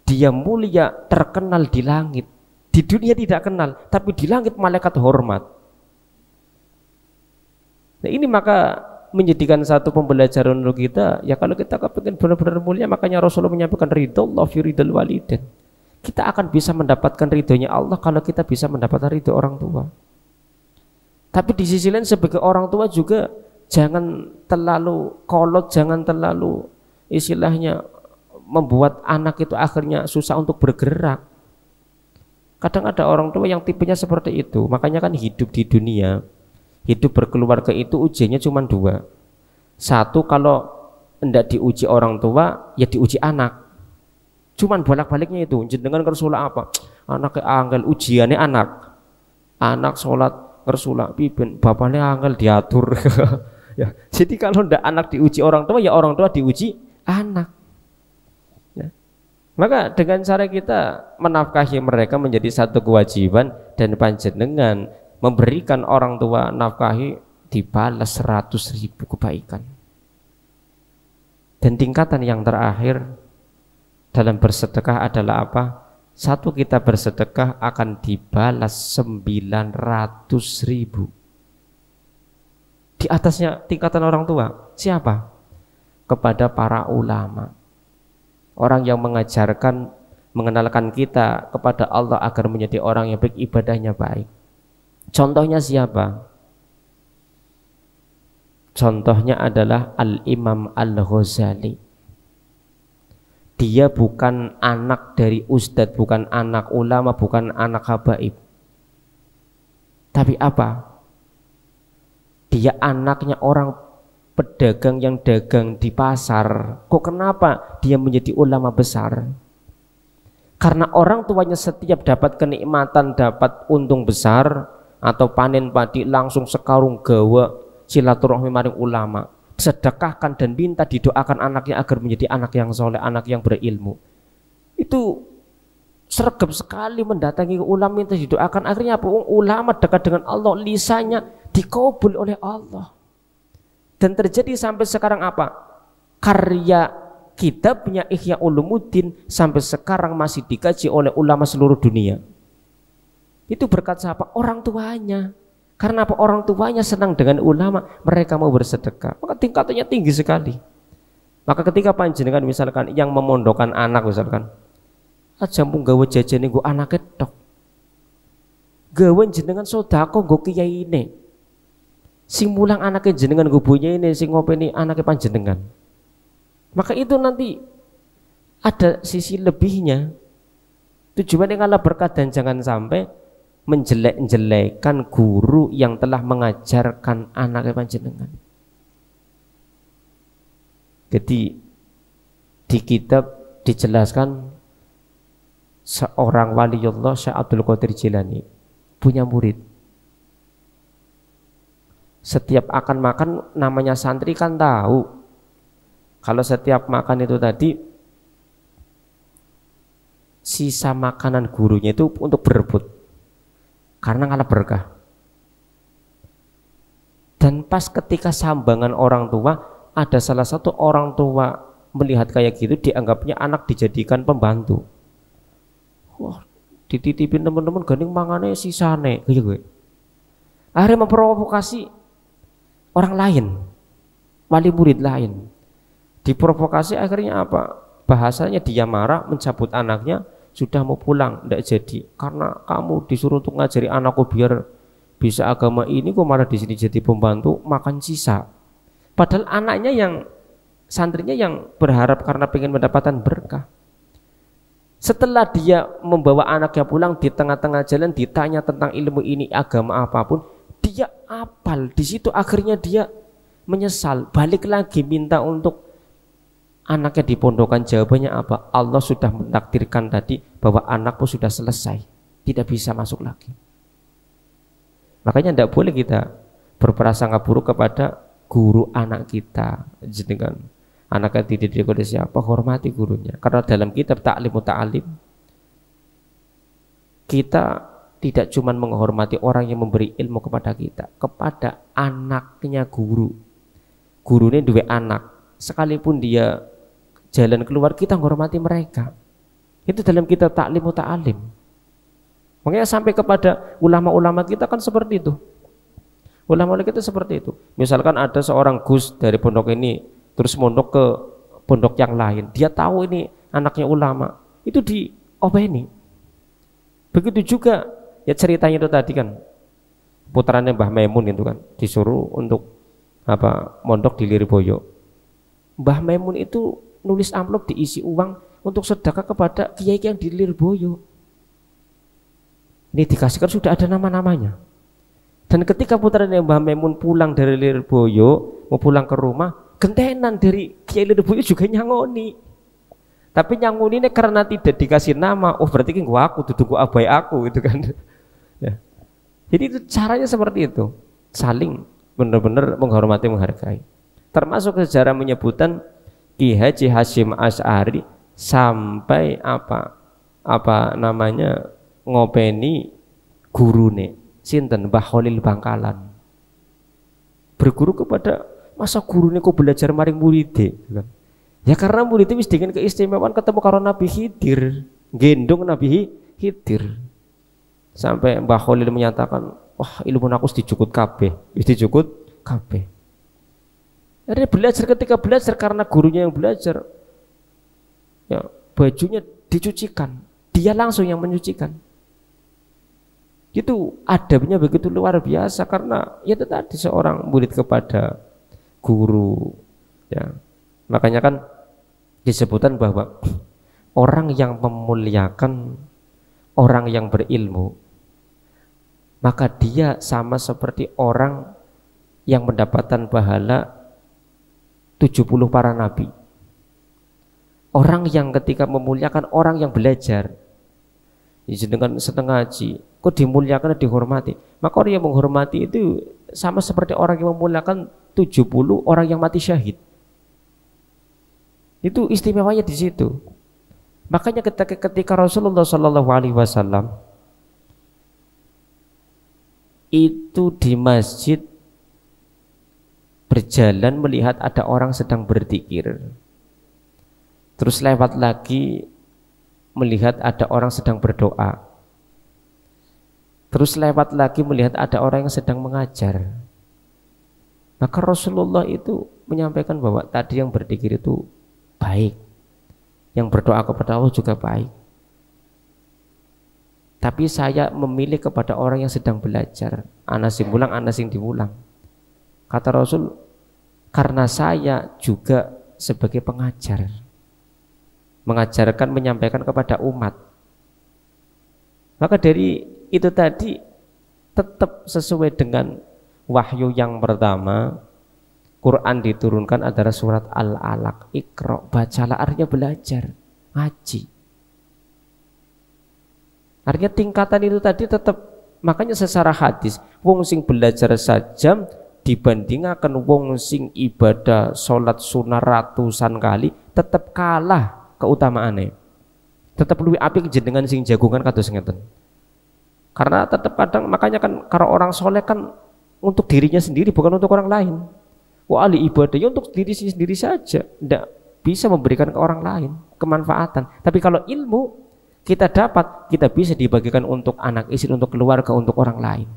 S2: dia mulia, terkenal di langit. Di dunia tidak kenal, tapi di langit malaikat hormat. Nah ini maka menjadikan satu pembelajaran untuk kita. Ya kalau kita kepingin benar-benar mulia, makanya Rasulullah menyampaikan ridho Allah fi ridhal walidain. Kita akan bisa mendapatkan ridhonya Allah kalau kita bisa mendapatkan ridho orang tua. Tapi di sisi lain sebagai orang tua juga jangan terlalu kolot, jangan terlalu istilahnya membuat anak itu akhirnya susah untuk bergerak. Kadang ada orang tua yang tipenya seperti itu. Makanya kan hidup di dunia, hidup berkeluarga itu ujiannya cuma dua. Satu, kalau tidak diuji orang tua, ya diuji anak. Cuman bolak-baliknya itu. Jenengan kersulak apa? Anaknya angel, ujiannya anak. Anak sholat kersulak piben, bapaknya angel diatur. Ya. Jadi kalau tidak anak diuji orang tua, ya orang tua diuji anak. Maka dengan cara kita menafkahi mereka menjadi satu kewajiban, dan panjenengan memberikan orang tua nafkahi dibalas 100.000 kebaikan. Dan tingkatan yang terakhir dalam bersedekah adalah apa? Satu, kita bersedekah akan dibalas 900.000. Di atasnya tingkatan orang tua siapa? Kepada para ulama. Orang yang mengajarkan, mengenalkan kita kepada Allah agar menjadi orang yang baik, ibadahnya baik. Contohnya siapa? Contohnya adalah Al-Imam Al-Ghazali. Dia bukan anak dari ustadz, bukan anak ulama, bukan anak habaib. Tapi apa? Dia anaknya orang pedagang yang dagang di pasar. Kok kenapa dia menjadi ulama besar? Karena orang tuanya setiap dapat kenikmatan, dapat untung besar atau panen padi langsung sekarung gawa silaturahmi maring ulama, sedekahkan dan minta didoakan anaknya agar menjadi anak yang soleh, anak yang berilmu. Itu sergap sekali mendatangi ulama minta didoakan. Akhirnya apa? Ulama dekat dengan Allah, lisannya dikabul oleh Allah. Dan terjadi sampai sekarang apa? Karya kitabnya Ihya Ulumuddin sampai sekarang masih dikaji oleh ulama seluruh dunia. Itu berkat siapa? Orang tuanya. Karena apa? Orang tuanya senang dengan ulama, mereka mau bersedekah, maka tingkatannya tinggi sekali. Maka ketika panjenengan misalkan yang memondokkan anak misalkan, aja pun gawe jajan nggo anake tok. Gawe jenengan sedekah nggo kiyaine. Sing mulang anake jenengan nggo bonyene, sing ngopeni anake panjenengan. Maka itu nanti ada sisi lebihnya. Tujuannya kalau berkah dan jangan sampai menjelek-jelekan guru yang telah mengajarkan anaknya panjenengan. Jadi di kitab dijelaskan seorang waliullah Syekh Abdul Qadir Jilani punya murid. Setiap akan makan namanya santri kan tahu. Kalau setiap makan itu tadi sisa makanan gurunya itu untuk berebut karena ngalah berkah. Dan pas ketika sambangan orang tua, ada salah satu orang tua melihat kayak gitu, dianggapnya anak dijadikan pembantu. Wah, dititipin teman-teman gandeng mangane sisane kayak gue. Akhirnya memprovokasi orang lain, wali murid lain. Diprovokasi akhirnya apa? Bahasanya dia marah, mencabut anaknya, sudah mau pulang, tidak jadi. Karena kamu disuruh untuk ngajari anakku biar bisa agama ini, kok malah di sini jadi pembantu makan sisa. Padahal anaknya yang santrinya yang berharap karena pengen mendapatkan berkah. Setelah dia membawa anaknya pulang, di tengah-tengah jalan ditanya tentang ilmu ini, agama apapun, dia apal. Di situ akhirnya dia menyesal, balik lagi minta untuk anaknya dipondokan. Jawabannya apa? Allah sudah mentakdirkan tadi bahwa anakku sudah selesai, tidak bisa masuk lagi. Makanya tidak boleh kita berprasangka buruk kepada guru anak kita. Dengan anaknya dididik oleh siapa, hormati gurunya. Karena dalam kitab Ta'limu Ta'alim, kita tidak cuma menghormati orang yang memberi ilmu kepada kita, kepada anaknya guru. Gurunya dua anak, sekalipun dia jalan keluar, kita menghormati mereka. Itu dalam kitab Ta'limu Ta'alim. Makanya sampai kepada ulama-ulama kita kan seperti itu. Ulama kita seperti itu. Misalkan ada seorang gus dari pondok ini terus mondok ke pondok yang lain, dia tahu ini anaknya ulama, itu diopeni. Begitu juga ya ceritanya itu tadi kan, putranya Mbah Maimun itu kan disuruh untuk apa, mondok di Lirboyo. Mbah Maimun itu nulis amplop diisi uang untuk sedekah kepada kiai yang di Lirboyo. Ini dikasihkan sudah ada nama-namanya. Dan ketika putranya Mbah Maimun pulang dari Lirboyo, mau pulang ke rumah, gentenan dari kiai Lirboyo juga nyangoni. Tapi nyangoni ini karena tidak dikasih nama, oh berarti kan gua aku, duduk gua abai aku gitu kan. Ya. Jadi itu caranya seperti itu, saling benar-benar menghormati, menghargai. Termasuk sejarah menyebutkan Ki Haji Hasyim Asy'ari sampai apa namanya ngopeni gurune sinten Mbah Khalil Bangkalan. Berguru kepada, masa gurune kok belajar maring muride kan? Ya karena muridnya wis dengan keistimewaan ketemu karo Nabi Khidir, gendong Nabi Khidir. Sampai Mbah Khalil menyatakan, wah ilmu aku dijukut kabeh, wis dijukut kabeh. Akhirnya belajar, ketika belajar karena gurunya yang belajar, ya bajunya dicucikan, dia langsung yang menyucikan. Itu adabnya begitu luar biasa, karena ya itu tadi seorang murid kepada guru. Ya. Makanya kan disebutkan bahwa orang yang memuliakan orang yang berilmu, maka dia sama seperti orang yang mendapatkan pahala 70 para nabi. Orang yang ketika memuliakan orang yang belajar, jenengan setengah ngaji, kok dimuliakan dan dihormati. Maka orang yang menghormati itu sama seperti orang yang memuliakan 70 orang yang mati syahid. Itu istimewanya di situ. Makanya ketika Rasulullah Shallallahu Alaihi Wasallam itu di masjid berjalan melihat ada orang sedang berzikir, terus lewat lagi melihat ada orang sedang berdoa, terus lewat lagi melihat ada orang yang sedang mengajar. Maka Rasulullah itu menyampaikan bahwa tadi yang berzikir itu baik, yang berdoa kepada Allah juga baik, tapi saya memilih kepada orang yang sedang belajar. Anas yang diulang. Kata Rasul, karena saya juga sebagai pengajar, mengajarkan, menyampaikan kepada umat. Maka dari itu tadi tetap sesuai dengan wahyu yang pertama. Quran diturunkan adalah surat Al-Alaq, Iqra, bacalah, artinya belajar, ngaji. Artinya tingkatan itu tadi tetap. Makanya secara hadis, wong sing belajar sajam dibandingkan wong sing ibadah sholat sunnah ratusan kali, tetap kalah keutamaannya. Tetap lebih apik jenengan sing jagungan kados ngeten. Karena tetap kadang, makanya kan kalau orang soleh kan untuk dirinya sendiri, bukan untuk orang lain. Wah, ahli ibadahnya untuk diri sendiri saja, tidak bisa memberikan ke orang lain kemanfaatan. Tapi kalau ilmu kita dapat, kita bisa dibagikan untuk anak istri, untuk keluarga, untuk orang lain.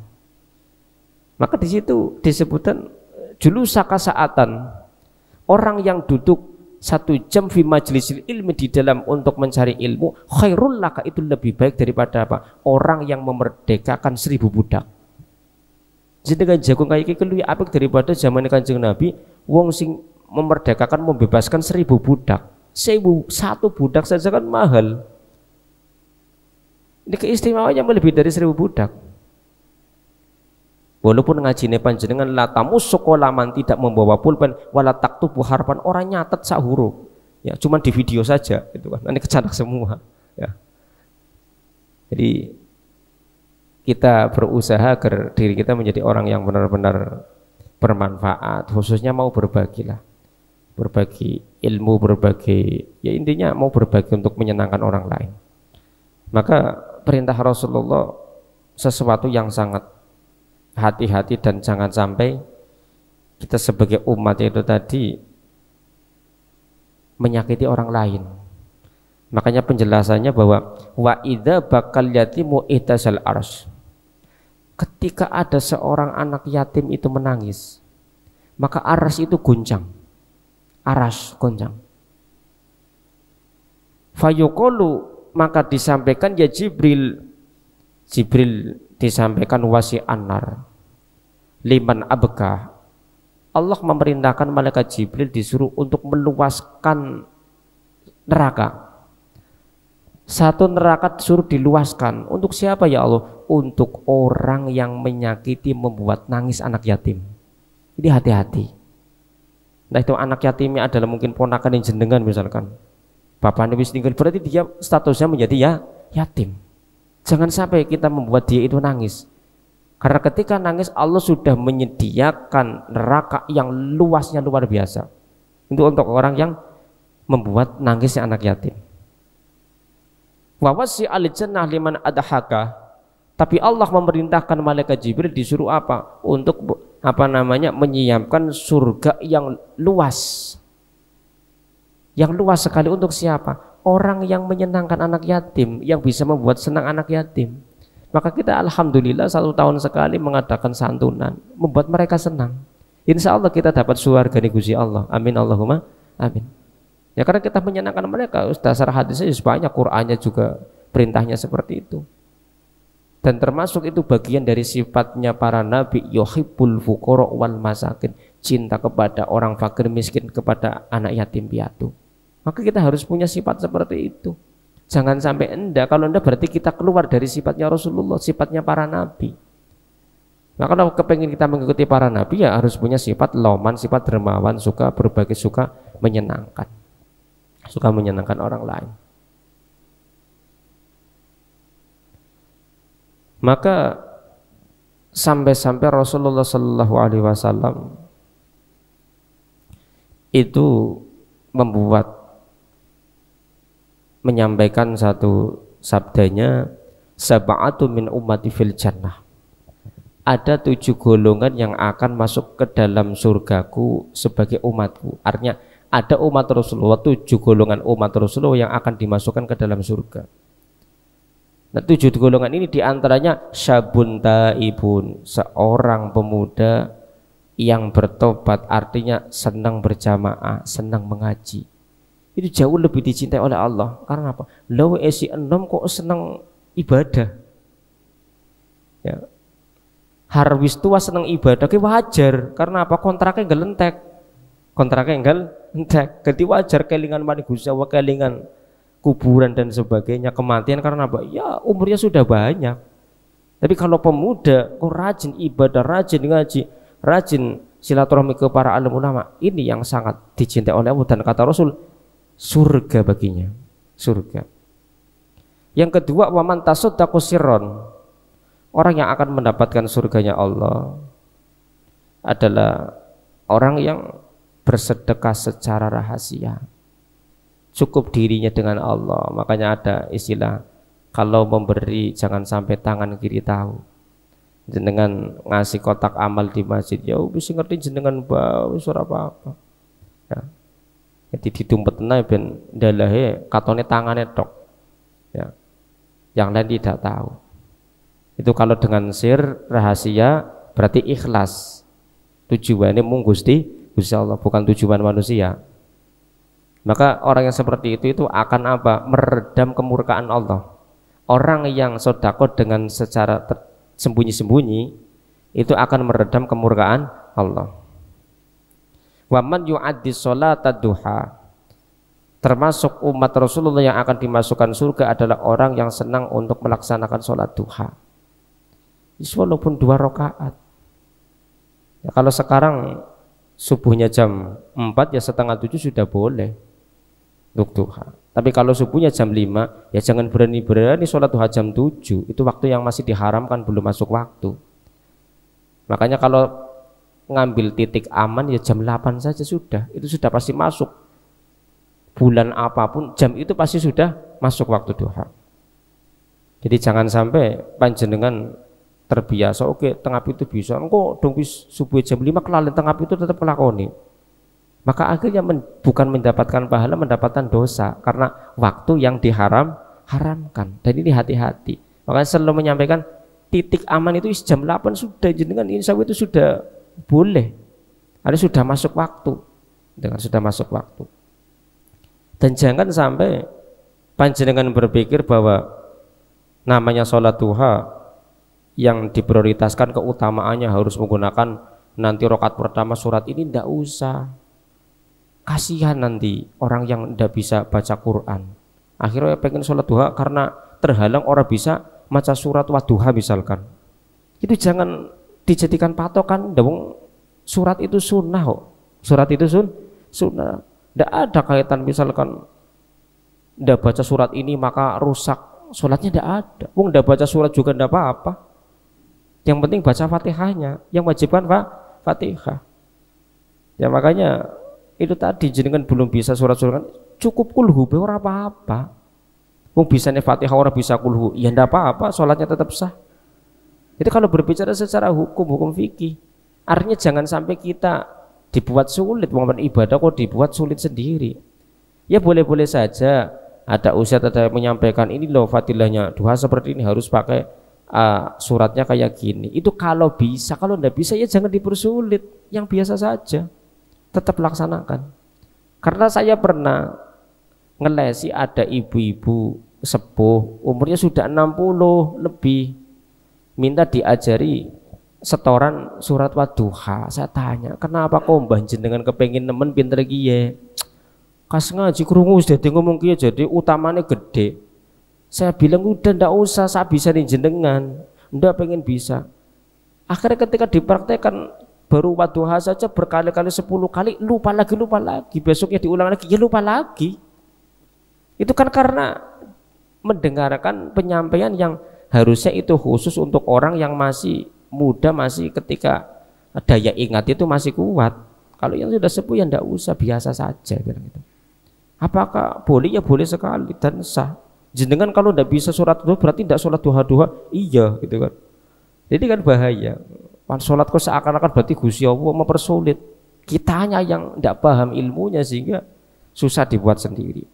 S2: Maka di situ disebutkan julusaka saatan, orang yang duduk 1 jam fi majlisil ilmi, di dalam untuk mencari ilmu, khairul laka, itu lebih baik daripada apa? Orang yang memerdekakan 1000 budak. Jadi dengan jagung kayak iki luwih apik daripada zaman Kanjeng Nabi, wong sing memerdekakan, membebaskan 1000 budak. 1 budak saja kan mahal. Ini keistimewaannya lebih dari 1000 budak. Walaupun ngajine panjenengan latamu sekolaman, tidak membawa pulpen, wala taktubu harpan, orang nyatet sak huruf. Ya, cuman di video saja gitu kan. Nanti kecatat semua, ya. Jadi kita berusaha agar diri kita menjadi orang yang benar-benar bermanfaat, khususnya mau berbagi lah. Berbagi ilmu, berbagi, ya intinya mau berbagi untuk menyenangkan orang lain. Maka perintah Rasulullah sesuatu yang sangat hati-hati, dan jangan sampai kita sebagai umat itu tadi menyakiti orang lain. Makanya penjelasannya bahwa wa idza bakal yatimu itasal arsy, ketika ada seorang anak yatim itu menangis, maka aras itu goncang, aras goncang. Fayuqulu, maka disampaikan ya Jibril disampaikan wasi anar liman abka, Allah memerintahkan malaikat Jibril disuruh untuk meluaskan neraka. Satu neraka disuruh diluaskan. Untuk siapa ya Allah? Untuk orang yang menyakiti, membuat nangis anak yatim. Jadi hati-hati. Nah, itu anak yatimnya adalah mungkin ponakan yang jenengan misalkan, bapaknya wis tinggal, berarti dia statusnya menjadi ya yatim. Jangan sampai kita membuat dia itu nangis. Karena ketika nangis, Allah sudah menyediakan neraka yang luasnya luar biasa. Itu untuk orang yang membuat nangisnya anak yatim. Wa wasi al-jannah liman adhaka, tapi Allah memerintahkan malaikat Jibril disuruh apa? Untuk menyiapkan surga yang luas. Yang luas sekali untuk siapa? Orang yang menyenangkan anak yatim, yang bisa membuat senang anak yatim. Maka kita alhamdulillah 1 tahun sekali mengadakan santunan, membuat mereka senang. Insya Allah kita dapat surga di Gusti Allah. Amin Allahumma amin. Ya karena kita menyenangkan mereka. Dasar hadisnya banyak, Qur'annya juga perintahnya seperti itu. Dan termasuk itu bagian dari sifatnya para nabi, yuhibbul fuqara wal masakin, cinta kepada orang fakir miskin, kepada anak yatim piatu. Maka kita harus punya sifat seperti itu. Jangan sampai enggak, kalau enggak berarti kita keluar dari sifatnya Rasulullah, sifatnya para nabi. Nah, kalau kepengen kita mengikuti para nabi, ya harus punya sifat loman, sifat dermawan, suka berbagi, suka menyenangkan. Suka menyenangkan orang lain. Maka sampai-sampai Rasulullah Shallallahu Alaihi Wasallam itu menyampaikan satu sabdanya, sab'atu min ummati fil jannah. Ada 7 golongan yang akan masuk ke dalam surgaku sebagai umatku. Artinya ada umat Rasulullah, 7 golongan umat Rasulullah yang akan dimasukkan ke dalam surga. Nah 7 golongan ini diantaranya syabun taibun, seorang pemuda yang bertobat, artinya senang berjamaah, senang mengaji. Itu jauh lebih dicintai oleh Allah. Karena apa? Lawa esi enom kok senang ibadah. Ya. Harwis tua senang ibadah, ke wajar. Karena apa? Kontraknya enggak lentek. Kontraknya enggak lentek. Jadi wajar kelingan mani gusawa, kelingan kuburan dan sebagainya, kematian karena apa? Ya umurnya sudah banyak. Tapi kalau pemuda kok rajin ibadah, rajin ngaji, rajin silaturahmi ke para alim ulama, ini yang sangat dicintai oleh Allah dan kata Rasul surga baginya, surga. Yang kedua, waman tasaddaqu sirron, orang yang akan mendapatkan surganya Allah adalah orang yang bersedekah secara rahasia, cukup dirinya dengan Allah. Makanya ada istilah, kalau memberi jangan sampai tangan kiri tahu. Jenengan ngasih kotak amal di masjid, ya bisa ngerti jenengan bau suara apa-apa. Ya. Jadi ditumpet naik ben dalahe katone tangannya tok. Ya. Yang lain tidak tahu. Itu kalau dengan sir rahasia berarti ikhlas. Tujuannya mung Gusti Allah, bukan tujuan manusia. Maka orang yang seperti itu akan apa? Meredam kemurkaan Allah. Orang yang sedekah dengan secara sembunyi-sembunyi itu akan meredam kemurkaan Allah. Wa man yu'addi sholata duha, termasuk umat Rasulullah yang akan dimasukkan surga adalah orang yang senang untuk melaksanakan sholat duha. Walaupun 2 rakaat. Ya, kalau sekarang subuhnya jam 4 ya setengah 7 sudah boleh untuk duha. Tapi kalau subuhnya jam 5 ya jangan berani-berani sholat duha jam 7. Itu waktu yang masih diharamkan, belum masuk waktu. Makanya kalau ngambil titik aman ya jam 8 saja sudah. Itu sudah pasti masuk. Bulan apapun jam itu pasti sudah masuk waktu duha. Jadi jangan sampai panjenengan terbiasa oke tengah itu bisa engkau dong subuh jam 5 kelalen tengah itu tetap melakoni. Maka akhirnya bukan mendapatkan pahala, mendapatkan dosa karena waktu yang diharamkan. Dan ini hati-hati. Makanya selalu menyampaikan titik aman itu jam 8 sudah, jenengan insya Allah itu sudah boleh. Ada sudah masuk waktu. Dengan sudah masuk waktu. Dan jangan sampai panjenengan berpikir bahwa namanya sholat duha yang diprioritaskan keutamaannya harus menggunakan nanti rakaat pertama surat ini, tidak usah. Kasihan nanti orang yang tidak bisa baca Quran. Akhirnya pengen sholat duha karena terhalang orang bisa baca surat Wadduha misalkan. Itu jangan dijadikan patokan. Dong surat itu sunnah kok. Surat itu sunnah. Tidak ada kaitan misalkan tidak baca surat ini maka rusak sholatnya, tidak ada. Wong tidak baca surat juga tidak apa-apa. Yang penting baca Fatihahnya. Yang wajibkan Fatihah. Ya makanya itu tadi jenengan belum bisa surat-surat cukup kulhu ora apa-apa. Wong bisane Fatihah orang bisa kulhu, ya ndak apa-apa, sholatnya tetap sah. Jadi kalau berbicara secara hukum fikih, artinya jangan sampai kita dibuat sulit, wong ibadah kok dibuat sulit sendiri. Ya boleh-boleh saja ada ustaz ada yang menyampaikan ini loh fadilahnya duha seperti ini harus pakai suratnya kayak gini. Itu kalau bisa, kalau ndak bisa ya jangan dipersulit, yang biasa saja. Tetap laksanakan. Karena saya pernah ngelesi ada ibu-ibu sepuh umurnya sudah 60 lebih minta diajari setoran surat Wadduha. Saya tanya, kenapa kok mbah jenengan kepengin nemen pinter kiye? Kas ngaji krungu dadi ngomong kiye jadi utamanya gede. Saya bilang udah ndak usah, saya bisa nih jenengan. Ndak pengen bisa. Akhirnya ketika dipraktekkan baru Wadduha saja berkali-kali 10 kali lupa lagi, besoknya diulang lagi, ya lupa lagi. Itu kan karena mendengarkan penyampaian yang harusnya itu khusus untuk orang yang masih muda, masih ketika daya ingat itu masih kuat. Kalau yang sudah sepuh ya tidak usah, biasa saja bilang gitu. Apakah boleh? Ya boleh sekali dan sah. Jenengan kalau tidak bisa sholat duha berarti tidak sholat duha, iya gitu kan. Jadi kan bahaya. Sholat kok seakan-akan berarti Gusti Allah mempersulit. Kitanya yang tidak paham ilmunya sehingga susah dibuat sendiri.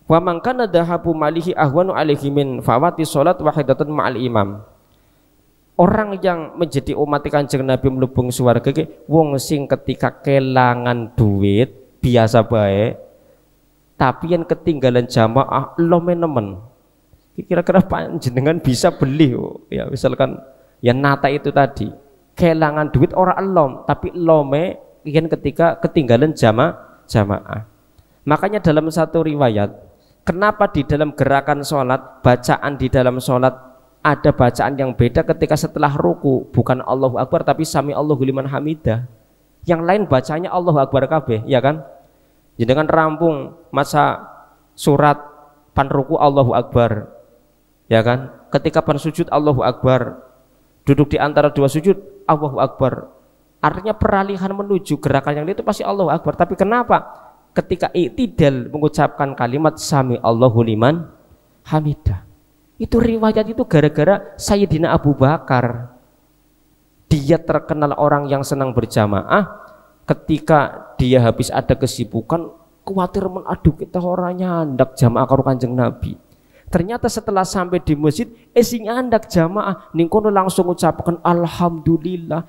S2: Wa man kana dhahabu malihi ahwanu alaihi min fawati sholat wahidatan ma'al imam. Orang yang menjadi umat Kanjeng Nabi mlebung swarga ki wong sing ketika kelangan duit biasa baik, tapi yang ketinggalan jamaah lome nemen. Kira-kira panjenengan bisa beli ya misalkan ya nata itu tadi kelangan duit orang elom tapi lome yang ketika ketinggalan jamaah. Makanya dalam satu riwayat, kenapa di dalam gerakan sholat, bacaan di dalam sholat ada bacaan yang beda ketika setelah ruku, bukan Allahu Akbar tapi sami Allahu liman hamidah. Yang lain bacanya Allahu Akbar kabeh, ya kan? Jenengan rampung masa surat pan ruku Allahu Akbar, ya kan? Ketika pan sujud Allahu Akbar, duduk di antara dua sujud Allahu Akbar. Artinya peralihan menuju gerakan yang itu pasti Allahu Akbar. Tapi kenapa ketika i'tidal mengucapkan kalimat sami Allahu liman hamidah? Itu riwayat itu gara-gara Sayyidina Abu Bakar. Dia terkenal orang yang senang berjamaah. Ketika dia habis ada kesibukan, khawatir aduh kita orangnya nyandak jamaah karo Kanjeng Nabi. Ternyata setelah sampai di masjid, sing nyandak jamaah ning kono langsung ucapkan alhamdulillah.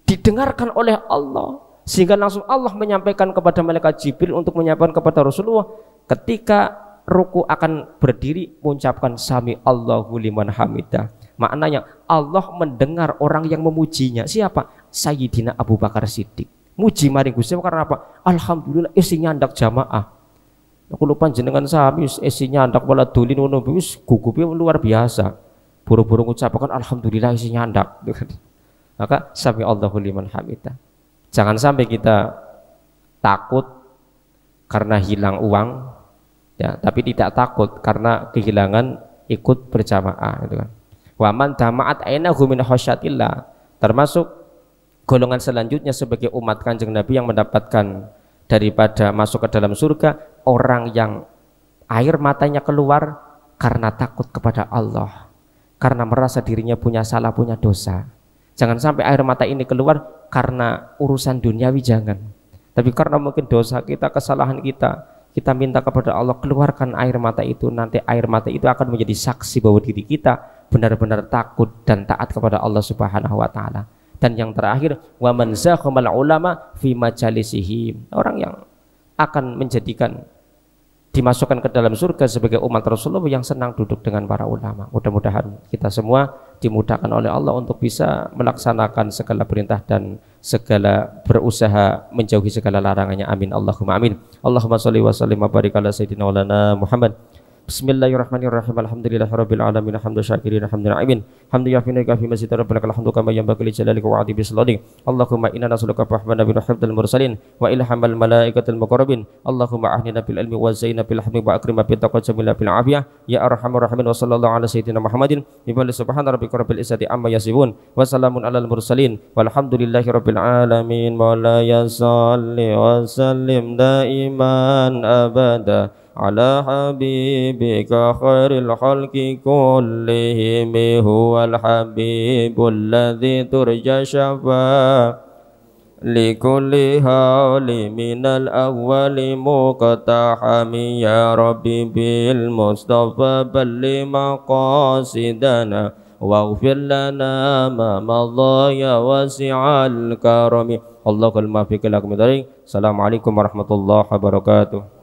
S2: Didengarkan oleh Allah sehingga langsung Allah menyampaikan kepada malaikat Jibril untuk menyampaikan kepada Rasulullah ketika ruku akan berdiri mengucapkan sami Allahu liman hamidah. Maknanya Allah mendengar orang yang memujinya. Siapa? Sayyidina Abu Bakar Siddiq. Muji maring Gusti karena apa? Alhamdulillah isinya nyandak jamaah. Aku lupa jenengan sami isinya nyandak wala dolin ngono wis gugupe luar biasa. Buru-buru ngucapkan alhamdulillah isinya nyandak. Maka sami Allahu liman hamidah. Jangan sampai kita takut karena hilang uang, ya, tapi tidak takut karena kehilangan ikut berjamaah, gitu kan. Wa man tama'at ainahu min khasyatillah, termasuk golongan selanjutnya sebagai umat Kanjeng Nabi yang mendapatkan daripada masuk ke dalam surga, orang yang air matanya keluar karena takut kepada Allah, karena merasa dirinya punya salah, punya dosa. Jangan sampai air mata ini keluar karena urusan duniawi, jangan. Tapi karena mungkin dosa kita, kesalahan kita minta kepada Allah keluarkan air mata itu. Nanti air mata itu akan menjadi saksi bahwa diri kita benar-benar takut dan taat kepada Allah Subhanahu wa taala. Dan yang terakhir, wa man zakhamal ulama fi majalisihim, orang yang akan menjadikan dimasukkan ke dalam surga sebagai umat Rasulullah yang senang duduk dengan para ulama. Mudah-mudahan kita semua dimudahkan oleh Allah untuk bisa melaksanakan segala perintah dan segala berusaha menjauhi segala larangannya. Amin Allahumma amin. Allahumma sholli wa sallim wa barik ala sayyidina maulana Muhammad. Bismillahirrahmanirrahim. Alhamdulillahirabbil alamin. Hamdan syakirin hamdan na'imin. Hamdan yafina ka fi masjid rabbika alhamdu kama yanbaghi li jalalika wa 'adhi bisalati. Allahumma inna nas'aluka rahmatan bil hifdzil mursalin wa ilhamal malaikatil muqarrabin. Allahumma ahnina bil ilmi wa zayyina bil hilmi wa akrimna bit taqwa jamila bil afiyah. Ya arhamar rahimin wa sallallahu ala sayyidina Muhammadin. Billahi subhana rabbika rabbil izzati amma yasifun wa salamun alal mursalin walhamdulillahirabbil alamin. Wa ya shalli wa sallim daiman abada ala habibika khairil khalqi kullihim huwal habibul ladzi turja syafa likulli hali minal awwali muqtahami ya rabbi bil mustafa balli maqasidana waghfir lana ma madha ya wasi'al karami. Allahul muwaffiq ila aqwamit thoriq. Assalamualaikum warahmatullahi wabarakatuh.